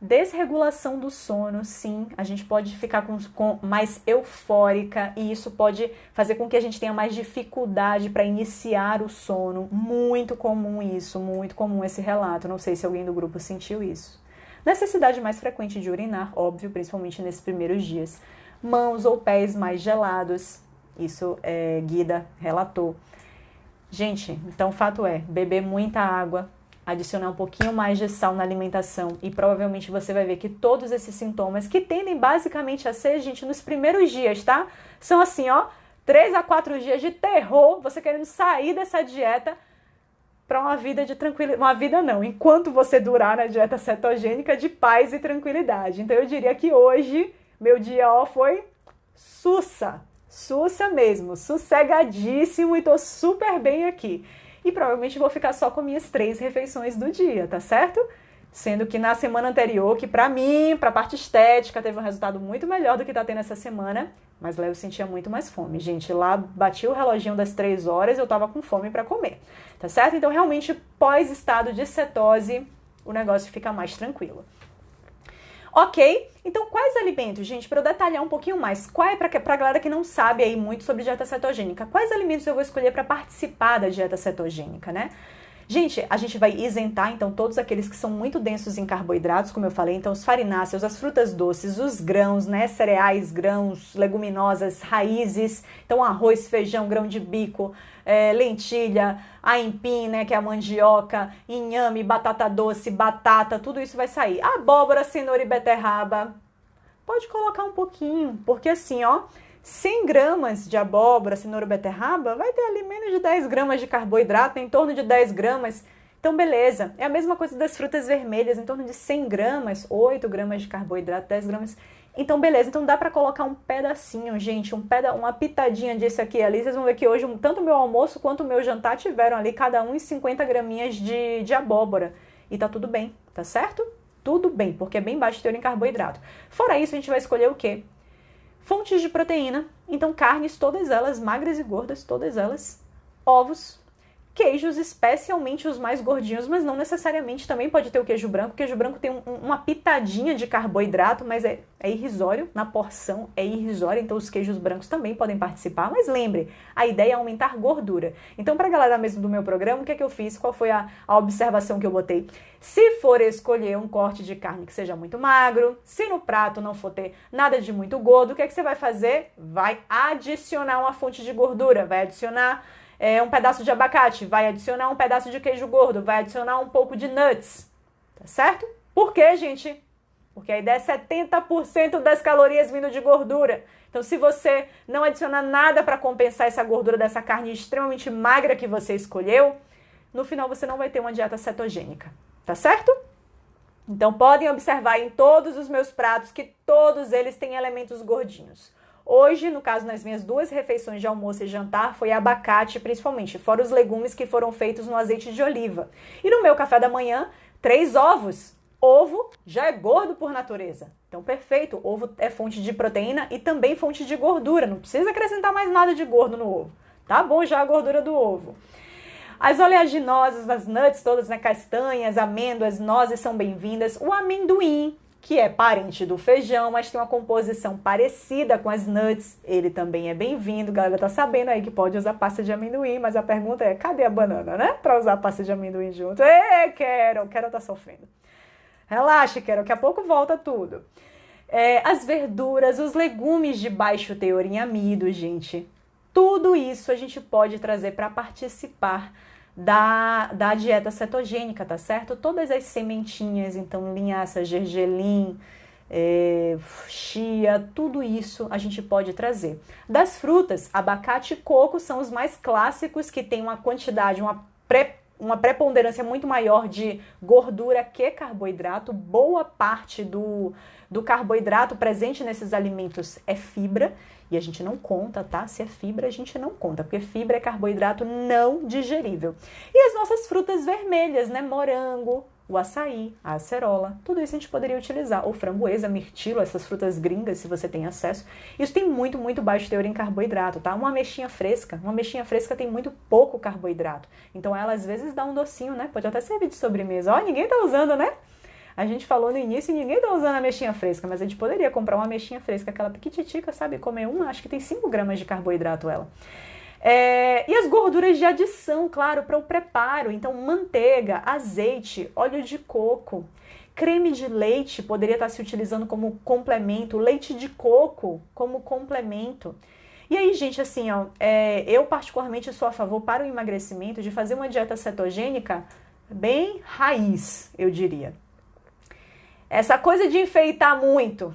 Desregulação do sono, sim, a gente pode ficar com mais eufórica e isso pode fazer com que a gente tenha mais dificuldade para iniciar o sono. Muito comum isso, muito comum esse relato. Não sei se alguém do grupo sentiu isso. Necessidade mais frequente de urinar, óbvio, principalmente nesses primeiros dias. Mãos ou pés mais gelados, isso Guida relatou. Gente, então o fato é, beber muita água, adicionar um pouquinho mais de sal na alimentação e provavelmente você vai ver que todos esses sintomas, que tendem basicamente a ser, gente, nos primeiros dias, tá? São assim, ó, 3 a 4 dias de terror, você querendo sair dessa dieta para uma vida de tranquilidade. Uma vida não, enquanto você durar na dieta cetogênica, de paz e tranquilidade. Então eu diria que hoje, meu dia, ó, foi sussa mesmo, sossegadíssimo e tô super bem aqui. E provavelmente vou ficar só com minhas 3 refeições do dia, tá certo? Sendo que na semana anterior, que pra mim, pra parte estética, teve um resultado muito melhor do que tá tendo essa semana, mas lá eu sentia muito mais fome. Gente, lá bati o reloginho das 3 horas, eu tava com fome pra comer, tá certo? Então realmente, pós-estado de cetose, o negócio fica mais tranquilo. Ok? Então, quais alimentos, gente, para eu detalhar um pouquinho mais, pra galera que não sabe aí muito sobre dieta cetogênica, quais alimentos eu vou escolher para participar da dieta cetogênica, né? Gente, a gente vai isentar, então, todos aqueles que são muito densos em carboidratos, como eu falei, então, os farináceos, as frutas doces, os grãos, né, cereais, grãos, leguminosas, raízes, então, arroz, feijão, grão de bico, lentilha, aipim, né, que é a mandioca, inhame, batata doce, batata, tudo isso vai sair. Abóbora, cenoura e beterraba, pode colocar um pouquinho, porque assim, ó, 100 gramas de abóbora, cenoura, beterraba, vai ter ali menos de 10 gramas de carboidrato, em torno de 10 gramas. Então, beleza. É a mesma coisa das frutas vermelhas, em torno de 100 gramas, 8 gramas de carboidrato, 10 gramas. Então, beleza. Então, dá pra colocar um pedacinho, gente, uma pitadinha disso aqui e ali. Vocês vão ver que hoje, tanto o meu almoço quanto o meu jantar tiveram ali cada um 50 graminhas de abóbora. E tá tudo bem, tá certo? Tudo bem, porque é bem baixo teor em carboidrato. Fora isso, a gente vai escolher o quê? Fontes de proteína, então carnes, todas elas magras e gordas, todas elas, ovos, queijos, especialmente os mais gordinhos, mas não necessariamente, também pode ter o queijo branco. O queijo branco tem uma pitadinha de carboidrato, mas é irrisório, na porção é irrisório, então os queijos brancos também podem participar, mas lembre, a ideia é aumentar gordura. Então, para a galera mesmo do meu programa, o que é que eu fiz? Qual foi a observação que eu botei? Se for escolher um corte de carne que seja muito magro, se no prato não for ter nada de muito gordo, o que é que você vai fazer? Vai adicionar uma fonte de gordura, vai adicionar um pedaço de abacate, vai adicionar um pedaço de queijo gordo, vai adicionar um pouco de nuts, tá certo? Por quê, gente? Porque a ideia é 70% das calorias vindo de gordura. Então, se você não adicionar nada para compensar essa gordura dessa carne extremamente magra que você escolheu, no final você não vai ter uma dieta cetogênica, tá certo? Então, podem observar em todos os meus pratos que todos eles têm elementos gordinhos. Hoje, no caso, nas minhas 2 refeições de almoço e jantar, foi abacate, principalmente, fora os legumes que foram feitos no azeite de oliva. E no meu café da manhã, 3 ovos. Ovo já é gordo por natureza. Então, perfeito. Ovo é fonte de proteína e também fonte de gordura. Não precisa acrescentar mais nada de gordo no ovo. Tá bom já a gordura do ovo. As oleaginosas, as nuts todas, né? Castanhas, amêndoas, nozes são bem-vindas. O amendoim, que é parente do feijão, mas tem uma composição parecida com as nuts, ele também é bem-vindo. Galera, tá sabendo aí que pode usar pasta de amendoim, mas a pergunta é, cadê a banana, né? Pra usar pasta de amendoim junto. Quero tá sofrendo. Relaxa, Quero, daqui a pouco volta tudo. As verduras, os legumes de baixo teor em amido, gente. Tudo isso a gente pode trazer para participar da dieta cetogênica, tá certo? Todas as sementinhas, então linhaça, gergelim, chia, tudo isso a gente pode trazer. Das frutas, abacate e coco são os mais clássicos, que tem uma quantidade, uma preponderância muito maior de gordura que carboidrato. Boa parte do carboidrato presente nesses alimentos é fibra, e a gente não conta, tá? Se é fibra, a gente não conta, porque fibra é carboidrato não digerível. E as nossas frutas vermelhas, né? Morango, o açaí, a acerola, tudo isso a gente poderia utilizar. Ou framboesa, mirtilo, essas frutas gringas, se você tem acesso. Isso tem muito, muito baixo teor em carboidrato, tá? Uma ameixinha fresca tem muito pouco carboidrato. Então ela às vezes dá um docinho, né? Pode até servir de sobremesa. Ó, ninguém tá usando, né? A gente falou no início e ninguém tá usando ameixinha fresca, mas a gente poderia comprar uma ameixinha fresca, aquela piquititica, sabe? Comer uma, acho que tem 5 gramas de carboidrato ela. E as gorduras de adição, claro, para o preparo. Então, manteiga, azeite, óleo de coco, creme de leite poderia estar se utilizando como complemento, leite de coco como complemento. E aí, gente, assim, ó, eu particularmente sou a favor para o emagrecimento de fazer uma dieta cetogênica bem raiz, eu diria. Essa coisa de enfeitar muito,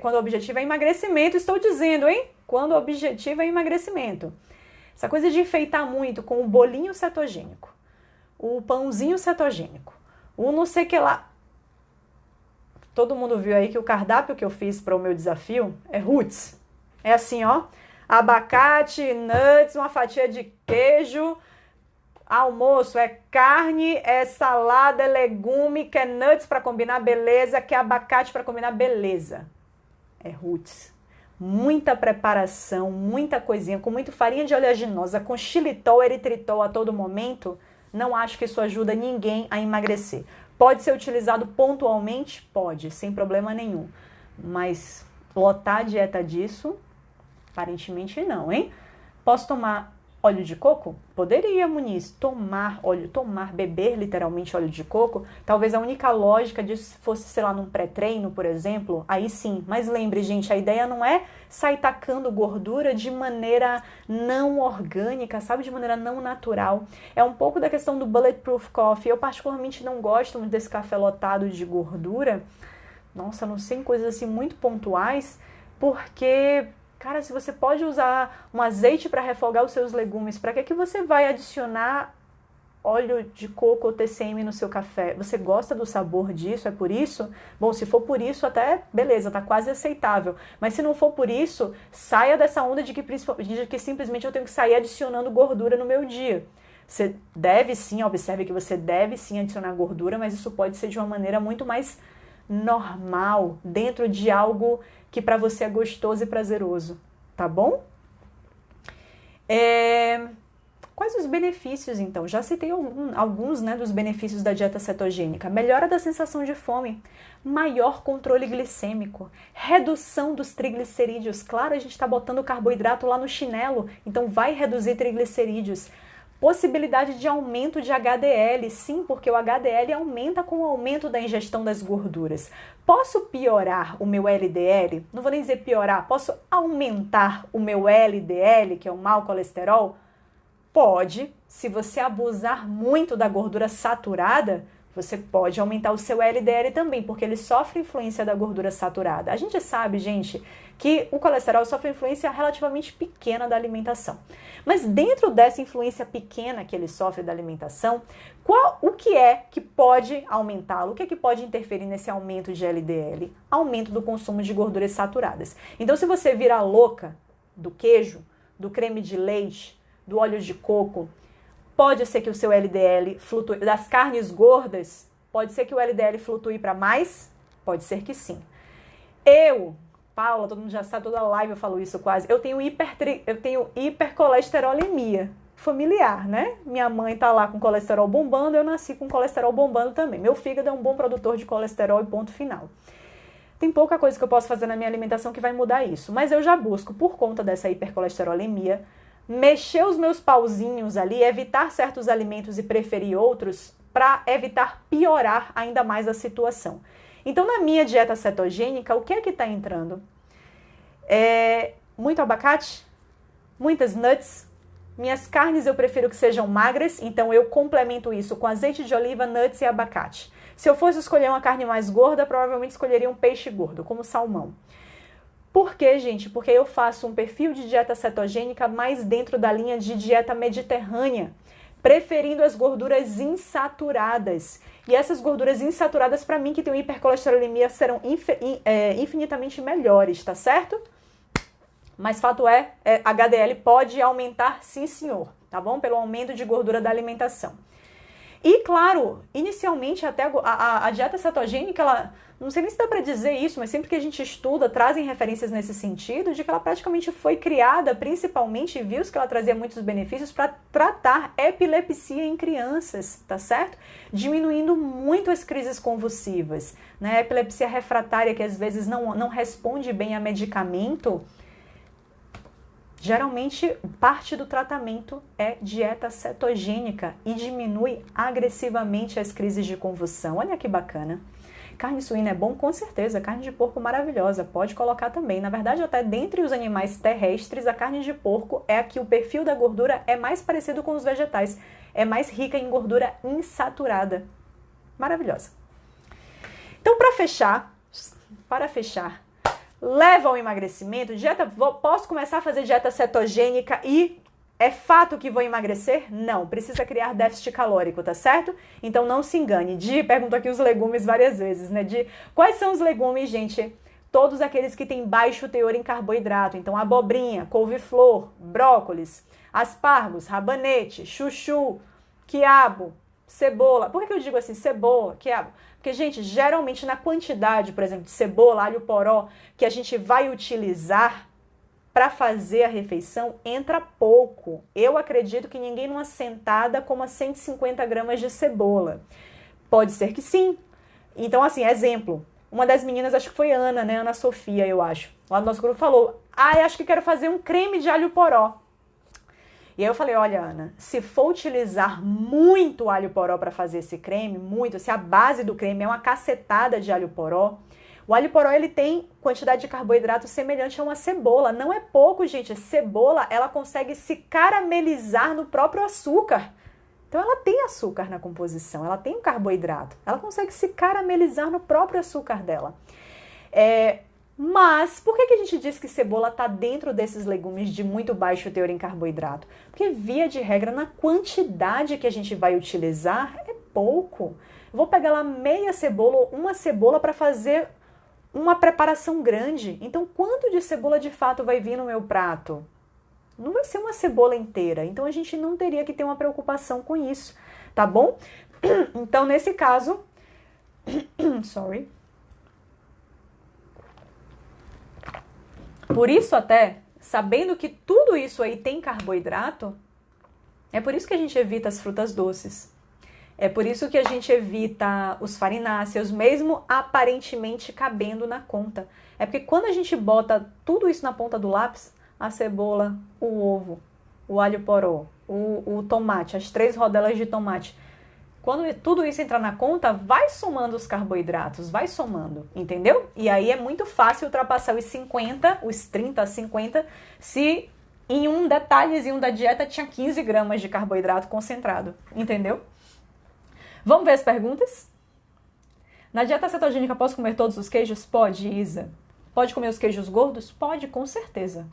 quando o objetivo é emagrecimento, estou dizendo, hein? Quando o objetivo é emagrecimento. Essa coisa de enfeitar muito com o bolinho cetogênico, o pãozinho cetogênico, o não sei que lá. Todo mundo viu aí que o cardápio que eu fiz para o meu desafio é roots. É assim, ó, abacate, nuts, uma fatia de queijo, almoço é carne, é salada, é legume, quer nuts para combinar, beleza, quer abacate para combinar, beleza. É roots. Muita preparação, muita coisinha, com muito farinha de oleaginosa, com xilitol, eritritol a todo momento, não acho que isso ajuda ninguém a emagrecer. Pode ser utilizado pontualmente? Pode, sem problema nenhum. Mas lotar a dieta disso? Aparentemente não, hein? Posso tomar óleo de coco? Poderia, Muniz, beber literalmente óleo de coco. Talvez a única lógica disso fosse, sei lá, num pré-treino, por exemplo, aí sim. Mas lembre, gente, a ideia não é sair tacando gordura de maneira não orgânica, sabe? De maneira não natural. É um pouco da questão do Bulletproof Coffee. Eu particularmente não gosto muito desse café lotado de gordura. Nossa, não sei, em coisas assim muito pontuais, porque... Cara, se você pode usar um azeite para refogar os seus legumes, para que você vai adicionar óleo de coco ou TCM no seu café? Você gosta do sabor disso? É por isso? Bom, se for por isso, até beleza, tá quase aceitável. Mas se não for por isso, saia dessa onda de que simplesmente eu tenho que sair adicionando gordura no meu dia. Você deve sim, observe que você deve sim adicionar gordura, mas isso pode ser de uma maneira muito mais normal, dentro de algo que para você é gostoso e prazeroso, tá bom? Quais os benefícios, então? Já citei alguns, né, dos benefícios da dieta cetogênica. Melhora da sensação de fome, maior controle glicêmico, redução dos triglicerídeos. Claro, a gente está botando o carboidrato lá no chinelo, então vai reduzir triglicerídeos. Possibilidade de aumento de HDL, sim, porque o HDL aumenta com o aumento da ingestão das gorduras. Posso piorar o meu LDL? Não vou nem dizer piorar, posso aumentar o meu LDL, que é o mau colesterol? Pode, se você abusar muito da gordura saturada, você pode aumentar o seu LDL também, porque ele sofre influência da gordura saturada. A gente sabe, gente, que o colesterol sofre influência relativamente pequena da alimentação. Mas dentro dessa influência pequena que ele sofre da alimentação, o que é que pode aumentá-lo? O que é que pode interferir nesse aumento de LDL? Aumento do consumo de gorduras saturadas. Então, se você virar louca do queijo, do creme de leite, do óleo de coco, pode ser que o seu LDL flutue, das carnes gordas, pode ser que o LDL flutue para mais? Pode ser que sim. Paula, todo mundo já sabe, toda live eu falo isso quase, eu tenho hipercolesterolemia familiar, né? Minha mãe tá lá com colesterol bombando, eu nasci com colesterol bombando também. Meu fígado é um bom produtor de colesterol e ponto final. Tem pouca coisa que eu posso fazer na minha alimentação que vai mudar isso, mas eu já busco, por conta dessa hipercolesterolemia, mexer os meus pauzinhos ali, evitar certos alimentos e preferir outros para evitar piorar ainda mais a situação. Então, na minha dieta cetogênica, o que é que está entrando? Muito abacate, muitas nuts. Minhas carnes eu prefiro que sejam magras, então eu complemento isso com azeite de oliva, nuts e abacate. Se eu fosse escolher uma carne mais gorda, provavelmente escolheria um peixe gordo, como salmão. Por quê, gente? Porque eu faço um perfil de dieta cetogênica mais dentro da linha de dieta mediterrânea, preferindo as gorduras insaturadas. E essas gorduras insaturadas, para mim, que tem hipercolesterolemia, serão infinitamente melhores, tá certo? Mas fato HDL pode aumentar, sim senhor, tá bom? Pelo aumento de gordura da alimentação. E, claro, inicialmente até a dieta cetogênica, ela, não sei nem se dá para dizer isso, mas sempre que a gente estuda, trazem referências nesse sentido, de que ela praticamente foi criada, principalmente, viu-se que ela trazia muitos benefícios para tratar epilepsia em crianças, tá certo? Diminuindo muito as crises convulsivas, né? A epilepsia refratária, que às vezes não responde bem a medicamento. Geralmente, parte do tratamento é dieta cetogênica e diminui agressivamente as crises de convulsão. Olha que bacana. Carne suína é bom? Com certeza. Carne de porco maravilhosa. Pode colocar também. Na verdade, até dentre os animais terrestres, a carne de porco é a que o perfil da gordura é mais parecido com os vegetais. É mais rica em gordura insaturada. Maravilhosa. Então, para fechar, leva ao emagrecimento, posso começar a fazer dieta cetogênica e é fato que vou emagrecer? Não, precisa criar déficit calórico, tá certo? Então não se engane. Di perguntou aqui os legumes várias vezes, né? Di, quais são os legumes, gente? Todos aqueles que têm baixo teor em carboidrato. Então abobrinha, couve-flor, brócolis, aspargos, rabanete, chuchu, quiabo, cebola. Por que eu digo assim, cebola, quiabo? Porque, gente, geralmente na quantidade, por exemplo, de cebola, alho poró, que a gente vai utilizar para fazer a refeição, entra pouco. Eu acredito que ninguém numa sentada coma 150 gramas de cebola. Pode ser que sim. Então, assim, exemplo. Uma das meninas, acho que foi Ana, né? Ana Sofia, eu acho. Lá do nosso grupo falou, eu acho que quero fazer um creme de alho poró. E aí eu falei, olha, Ana, se for utilizar muito alho poró para fazer esse creme, muito, se a base do creme é uma cacetada de alho poró, o alho poró ele tem quantidade de carboidrato semelhante a uma cebola. Não é pouco, gente. A cebola, ela consegue se caramelizar no próprio açúcar. Então ela tem açúcar na composição, ela tem um carboidrato. Ela consegue se caramelizar no próprio açúcar dela. Mas por que a gente diz que cebola está dentro desses legumes de muito baixo teor em carboidrato? Porque, via de regra, na quantidade que a gente vai utilizar, é pouco. Eu vou pegar lá meia cebola ou uma cebola para fazer uma preparação grande. Então, quanto de cebola de fato vai vir no meu prato? Não vai ser uma cebola inteira. Então, a gente não teria que ter uma preocupação com isso, tá bom? Então, nesse caso... Sorry. Por isso até, sabendo que tudo isso aí tem carboidrato, é por isso que a gente evita as frutas doces. É por isso que a gente evita os farináceos, mesmo aparentemente cabendo na conta. É porque quando a gente bota tudo isso na ponta do lápis, a cebola, o ovo, o alho poró, o tomate, as 3 rodelas de tomate, quando tudo isso entrar na conta, vai somando os carboidratos, vai somando, entendeu? E aí é muito fácil ultrapassar os 50, os 30, 50, se em um detalhezinho da dieta tinha 15 gramas de carboidrato concentrado, entendeu? Vamos ver as perguntas? Na dieta cetogênica, posso comer todos os queijos? Pode, Isa. Pode comer os queijos gordos? Pode, com certeza,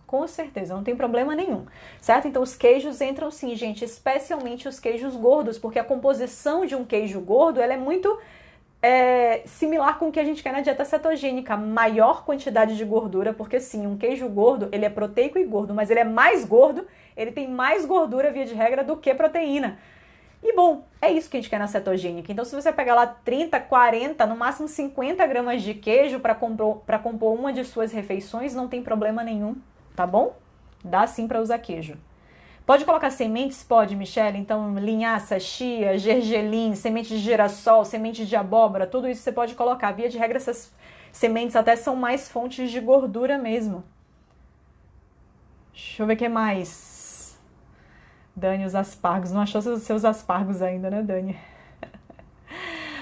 não tem problema nenhum, certo? Então os queijos entram sim, gente, especialmente os queijos gordos, porque a composição de um queijo gordo, ela é muito similar com o que a gente quer na dieta cetogênica, maior quantidade de gordura, porque sim, um queijo gordo, ele é proteico e gordo, mas ele é mais gordo, ele tem mais gordura, via de regra, do que proteína. E bom, é isso que a gente quer na cetogênica. Então, se você pegar lá 30, 40, no máximo 50 gramas de queijo para compor uma de suas refeições, não tem problema nenhum, tá bom? Dá sim para usar queijo. Pode colocar sementes? Pode, Michelle. Então, linhaça, chia, gergelim, semente de girassol, semente de abóbora, tudo isso você pode colocar. Via de regra, essas sementes até são mais fontes de gordura mesmo. Deixa eu ver o que mais. Dani, os aspargos. Não achou seus aspargos ainda, né, Dani?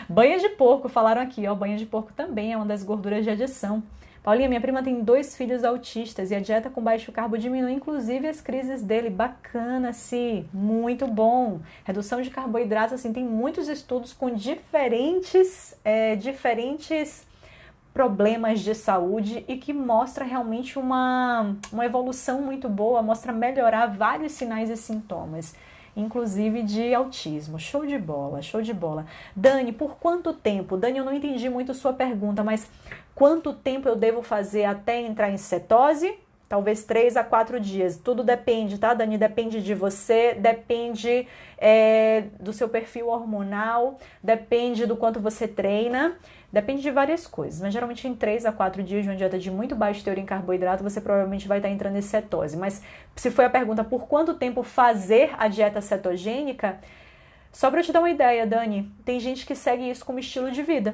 Banha de porco, falaram aqui, ó. Banha de porco também é uma das gorduras de adição. Paulinha, minha prima tem 2 filhos autistas e a dieta com baixo carbo diminui, inclusive, as crises dele. Bacana, sim. Muito bom. Redução de carboidratos, assim, tem muitos estudos com diferentes problemas de saúde e que mostra realmente uma evolução muito boa, mostra melhorar vários sinais e sintomas, inclusive de autismo. Show de bola, show de bola. Dani, por quanto tempo? Dani, eu não entendi muito sua pergunta, mas quanto tempo eu devo fazer até entrar em cetose? talvez 3 a 4 dias. Tudo depende, tá, Dani? Depende de você, depende do seu perfil hormonal, depende do quanto você treina, depende de várias coisas. Mas geralmente em 3 a 4 dias de uma dieta de muito baixo teor em carboidrato, você provavelmente vai estar entrando em cetose. Mas se foi a pergunta por quanto tempo fazer a dieta cetogênica, só para te dar uma ideia, Dani, tem gente que segue isso como estilo de vida,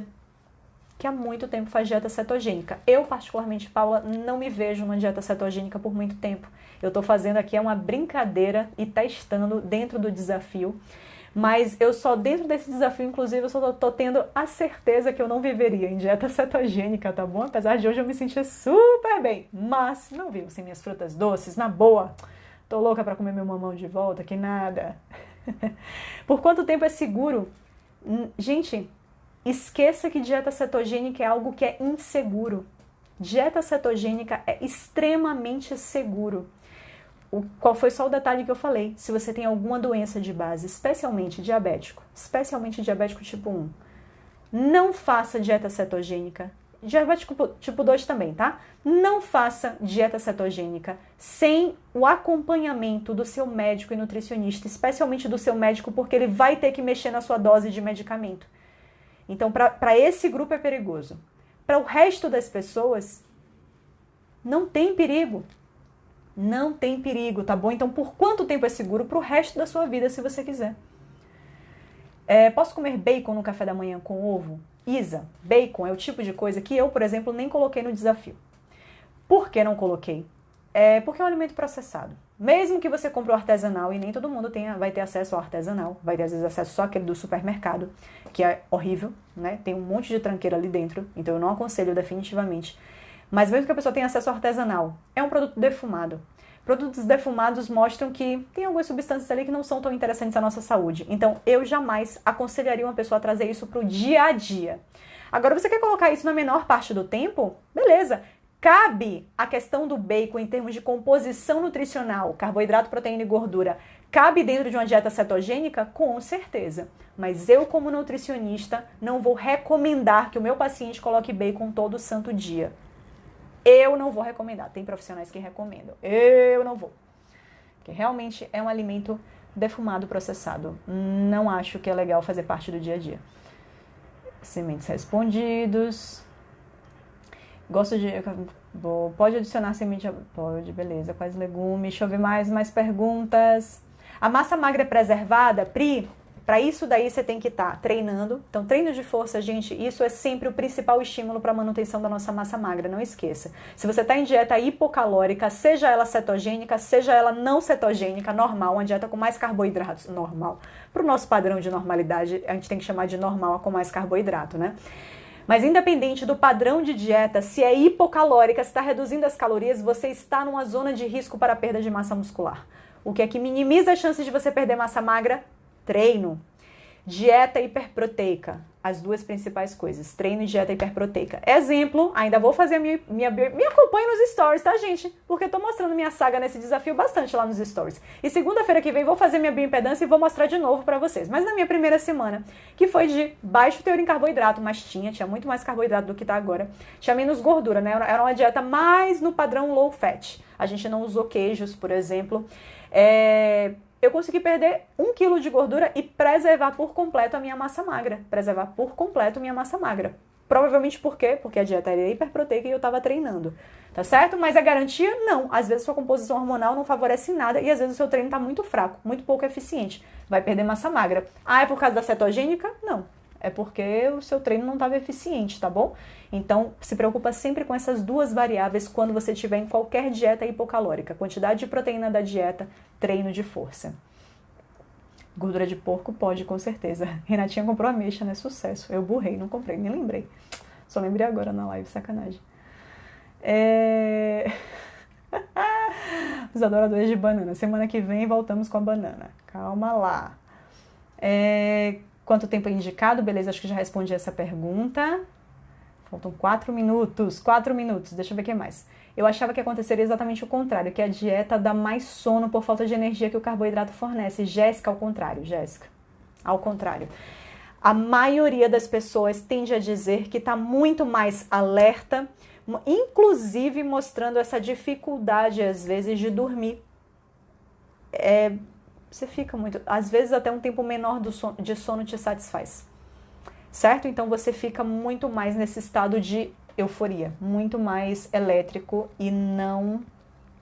que há muito tempo faz dieta cetogênica. Eu, particularmente, Paula, não me vejo numa dieta cetogênica por muito tempo. Eu tô fazendo aqui uma brincadeira e testando dentro do desafio, mas eu só, dentro desse desafio, inclusive, eu só tô tendo a certeza que eu não viveria em dieta cetogênica, tá bom? Apesar de hoje eu me sentir super bem, mas não vivo sem minhas frutas doces, na boa. Tô louca pra comer meu mamão de volta, que nada. Por quanto tempo é seguro? Gente, esqueça que dieta cetogênica é algo que é inseguro. Dieta cetogênica é extremamente seguro. Qual foi só o detalhe que eu falei? Se você tem alguma doença de base, especialmente diabético tipo 1, não faça dieta cetogênica. Diabético tipo 2 também, tá? Não faça dieta cetogênica sem o acompanhamento do seu médico e nutricionista, especialmente do seu médico, porque ele vai ter que mexer na sua dose de medicamento. Então, para esse grupo é perigoso. Para o resto das pessoas, não tem perigo. Não tem perigo, tá bom? Então, por quanto tempo é seguro? Para o resto da sua vida, se você quiser. Posso comer bacon no café da manhã com ovo? Isa, bacon é o tipo de coisa que eu, por exemplo, nem coloquei no desafio. Por que não coloquei? Porque é um alimento processado. Mesmo que você compre o artesanal, e nem todo mundo vai ter acesso ao artesanal, vai ter às vezes acesso só aquele do supermercado, que é horrível, né? Tem um monte de tranqueira ali dentro, então eu não aconselho definitivamente. Mas mesmo que a pessoa tenha acesso ao artesanal, é um produto defumado. Produtos defumados mostram que tem algumas substâncias ali que não são tão interessantes à nossa saúde. Então, eu jamais aconselharia uma pessoa a trazer isso para o dia a dia. Agora, você quer colocar isso na menor parte do tempo? Beleza. Cabe a questão do bacon em termos de composição nutricional, carboidrato, proteína e gordura, cabe dentro de uma dieta cetogênica? Com certeza. Mas eu, como nutricionista, não vou recomendar que o meu paciente coloque bacon todo santo dia. Eu não vou recomendar. Tem profissionais que recomendam. Eu não vou. Porque realmente é um alimento defumado, processado. Não acho que é legal fazer parte do dia a dia. Sementes respondidos. Gosto de... Pode adicionar semente... Pode, beleza. Quais legumes? Deixa eu ver mais perguntas. A massa magra é preservada? Pri, para isso daí você tem que estar treinando. Então, treino de força, gente, isso é sempre o principal estímulo para a manutenção da nossa massa magra, não esqueça. Se você está em dieta hipocalórica, seja ela cetogênica, seja ela não cetogênica, normal, uma dieta com mais carboidratos, normal. Para o nosso padrão de normalidade, a gente tem que chamar de normal com mais carboidrato, né? Mas independente do padrão de dieta, se é hipocalórica, se está reduzindo as calorias, você está numa zona de risco para a perda de massa muscular. O que é que minimiza as chances de você perder massa magra? Treino. Dieta hiperproteica. As duas principais coisas. Treino e dieta hiperproteica. Exemplo, ainda vou fazer a minha me acompanhe nos stories, tá, gente? Porque eu tô mostrando minha saga nesse desafio bastante lá nos stories. E segunda-feira que vem vou fazer minha bioimpedância e vou mostrar de novo pra vocês. Mas na minha primeira semana, que foi de baixo teor em carboidrato, mas tinha muito mais carboidrato do que tá agora. Tinha menos gordura, né? Era uma dieta mais no padrão low fat. A gente não usou queijos, por exemplo. Eu consegui perder 1 kg de gordura e preservar por completo a minha massa magra. Preservar por completo a minha massa magra. Provavelmente por quê? Porque a dieta era hiperproteica e eu estava treinando. Tá certo? Mas a garantia, não. Às vezes sua composição hormonal não favorece nada e às vezes o seu treino está muito fraco, muito pouco eficiente. Vai perder massa magra. Ah, é por causa da cetogênica? Não. É porque o seu treino não estava eficiente, tá bom? Então, se preocupa sempre com essas duas variáveis quando você estiver em qualquer dieta hipocalórica. Quantidade de proteína da dieta, treino de força. Gordura de porco pode, com certeza. Renatinha comprou ameixa, né? Sucesso. Eu burrei, não comprei, nem lembrei. Só lembrei agora na live, sacanagem. Os adoradores de banana. Semana que vem voltamos com a banana. Calma lá. Quanto tempo é indicado? Beleza, acho que já respondi essa pergunta. Faltam 4 minutos. 4 minutos, deixa eu ver o que mais. Eu achava que aconteceria exatamente o contrário, que a dieta dá mais sono por falta de energia que o carboidrato fornece. Jéssica, ao contrário, Jéssica. Ao contrário. A maioria das pessoas tende a dizer que está muito mais alerta, inclusive mostrando essa dificuldade, às vezes, de dormir. Você fica muito... Às vezes, até um tempo menor de sono te satisfaz. Certo? Então, você fica muito mais nesse estado de euforia, muito mais elétrico e não...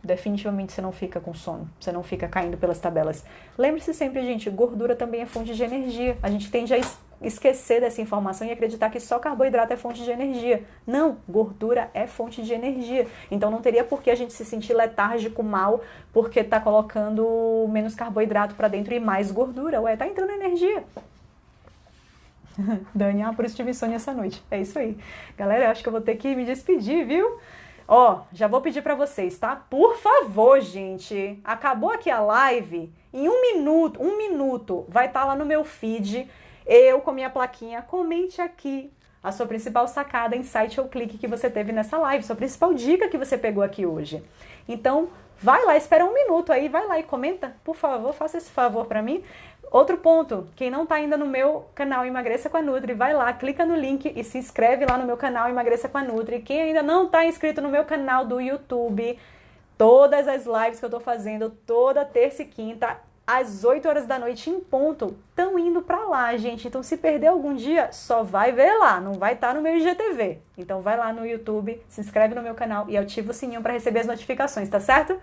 Definitivamente você não fica com sono, você não fica caindo pelas tabelas. Lembre-se sempre, gente, gordura também é fonte de energia. A gente tende a esquecer dessa informação e acreditar que só carboidrato é fonte de energia. Não, gordura é fonte de energia. Então não teria por que a gente se sentir letárgico, mal, porque tá colocando menos carboidrato para dentro e mais gordura. Ué, tá entrando energia. Dani, por isso tive insônia essa noite. É isso aí. Galera, eu acho que eu vou ter que me despedir, viu? Ó, já vou pedir pra vocês, tá? Por favor, gente, acabou aqui a live, em um minuto, vai estar lá no meu feed, eu com minha plaquinha, comente aqui a sua principal sacada, insight ou clique que você teve nessa live, sua principal dica que você pegou aqui hoje. Então, vai lá, espera um minuto aí, vai lá e comenta, por favor, faça esse favor pra mim. Outro ponto, quem não tá ainda no meu canal Emagreça com a Nutri, vai lá, clica no link e se inscreve lá no meu canal Emagreça com a Nutri. Quem ainda não tá inscrito no meu canal do YouTube, todas as lives que eu tô fazendo, toda terça e quinta, às 8 horas da noite em ponto, estão indo pra lá, gente. Então, se perder algum dia, só vai ver lá, não vai estar no meu IGTV. Então, vai lá no YouTube, se inscreve no meu canal e ativa o sininho para receber as notificações, tá certo?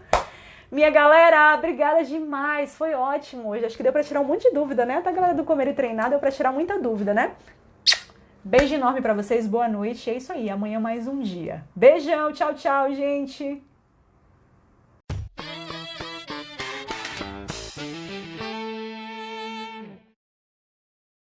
Minha galera, obrigada demais, foi ótimo hoje, acho que deu pra tirar um monte de dúvida, né? Até a galera do Comer e Treinar deu pra tirar muita dúvida, né? Beijo enorme pra vocês, boa noite, é isso aí, amanhã mais um dia. Beijão, tchau, tchau, gente!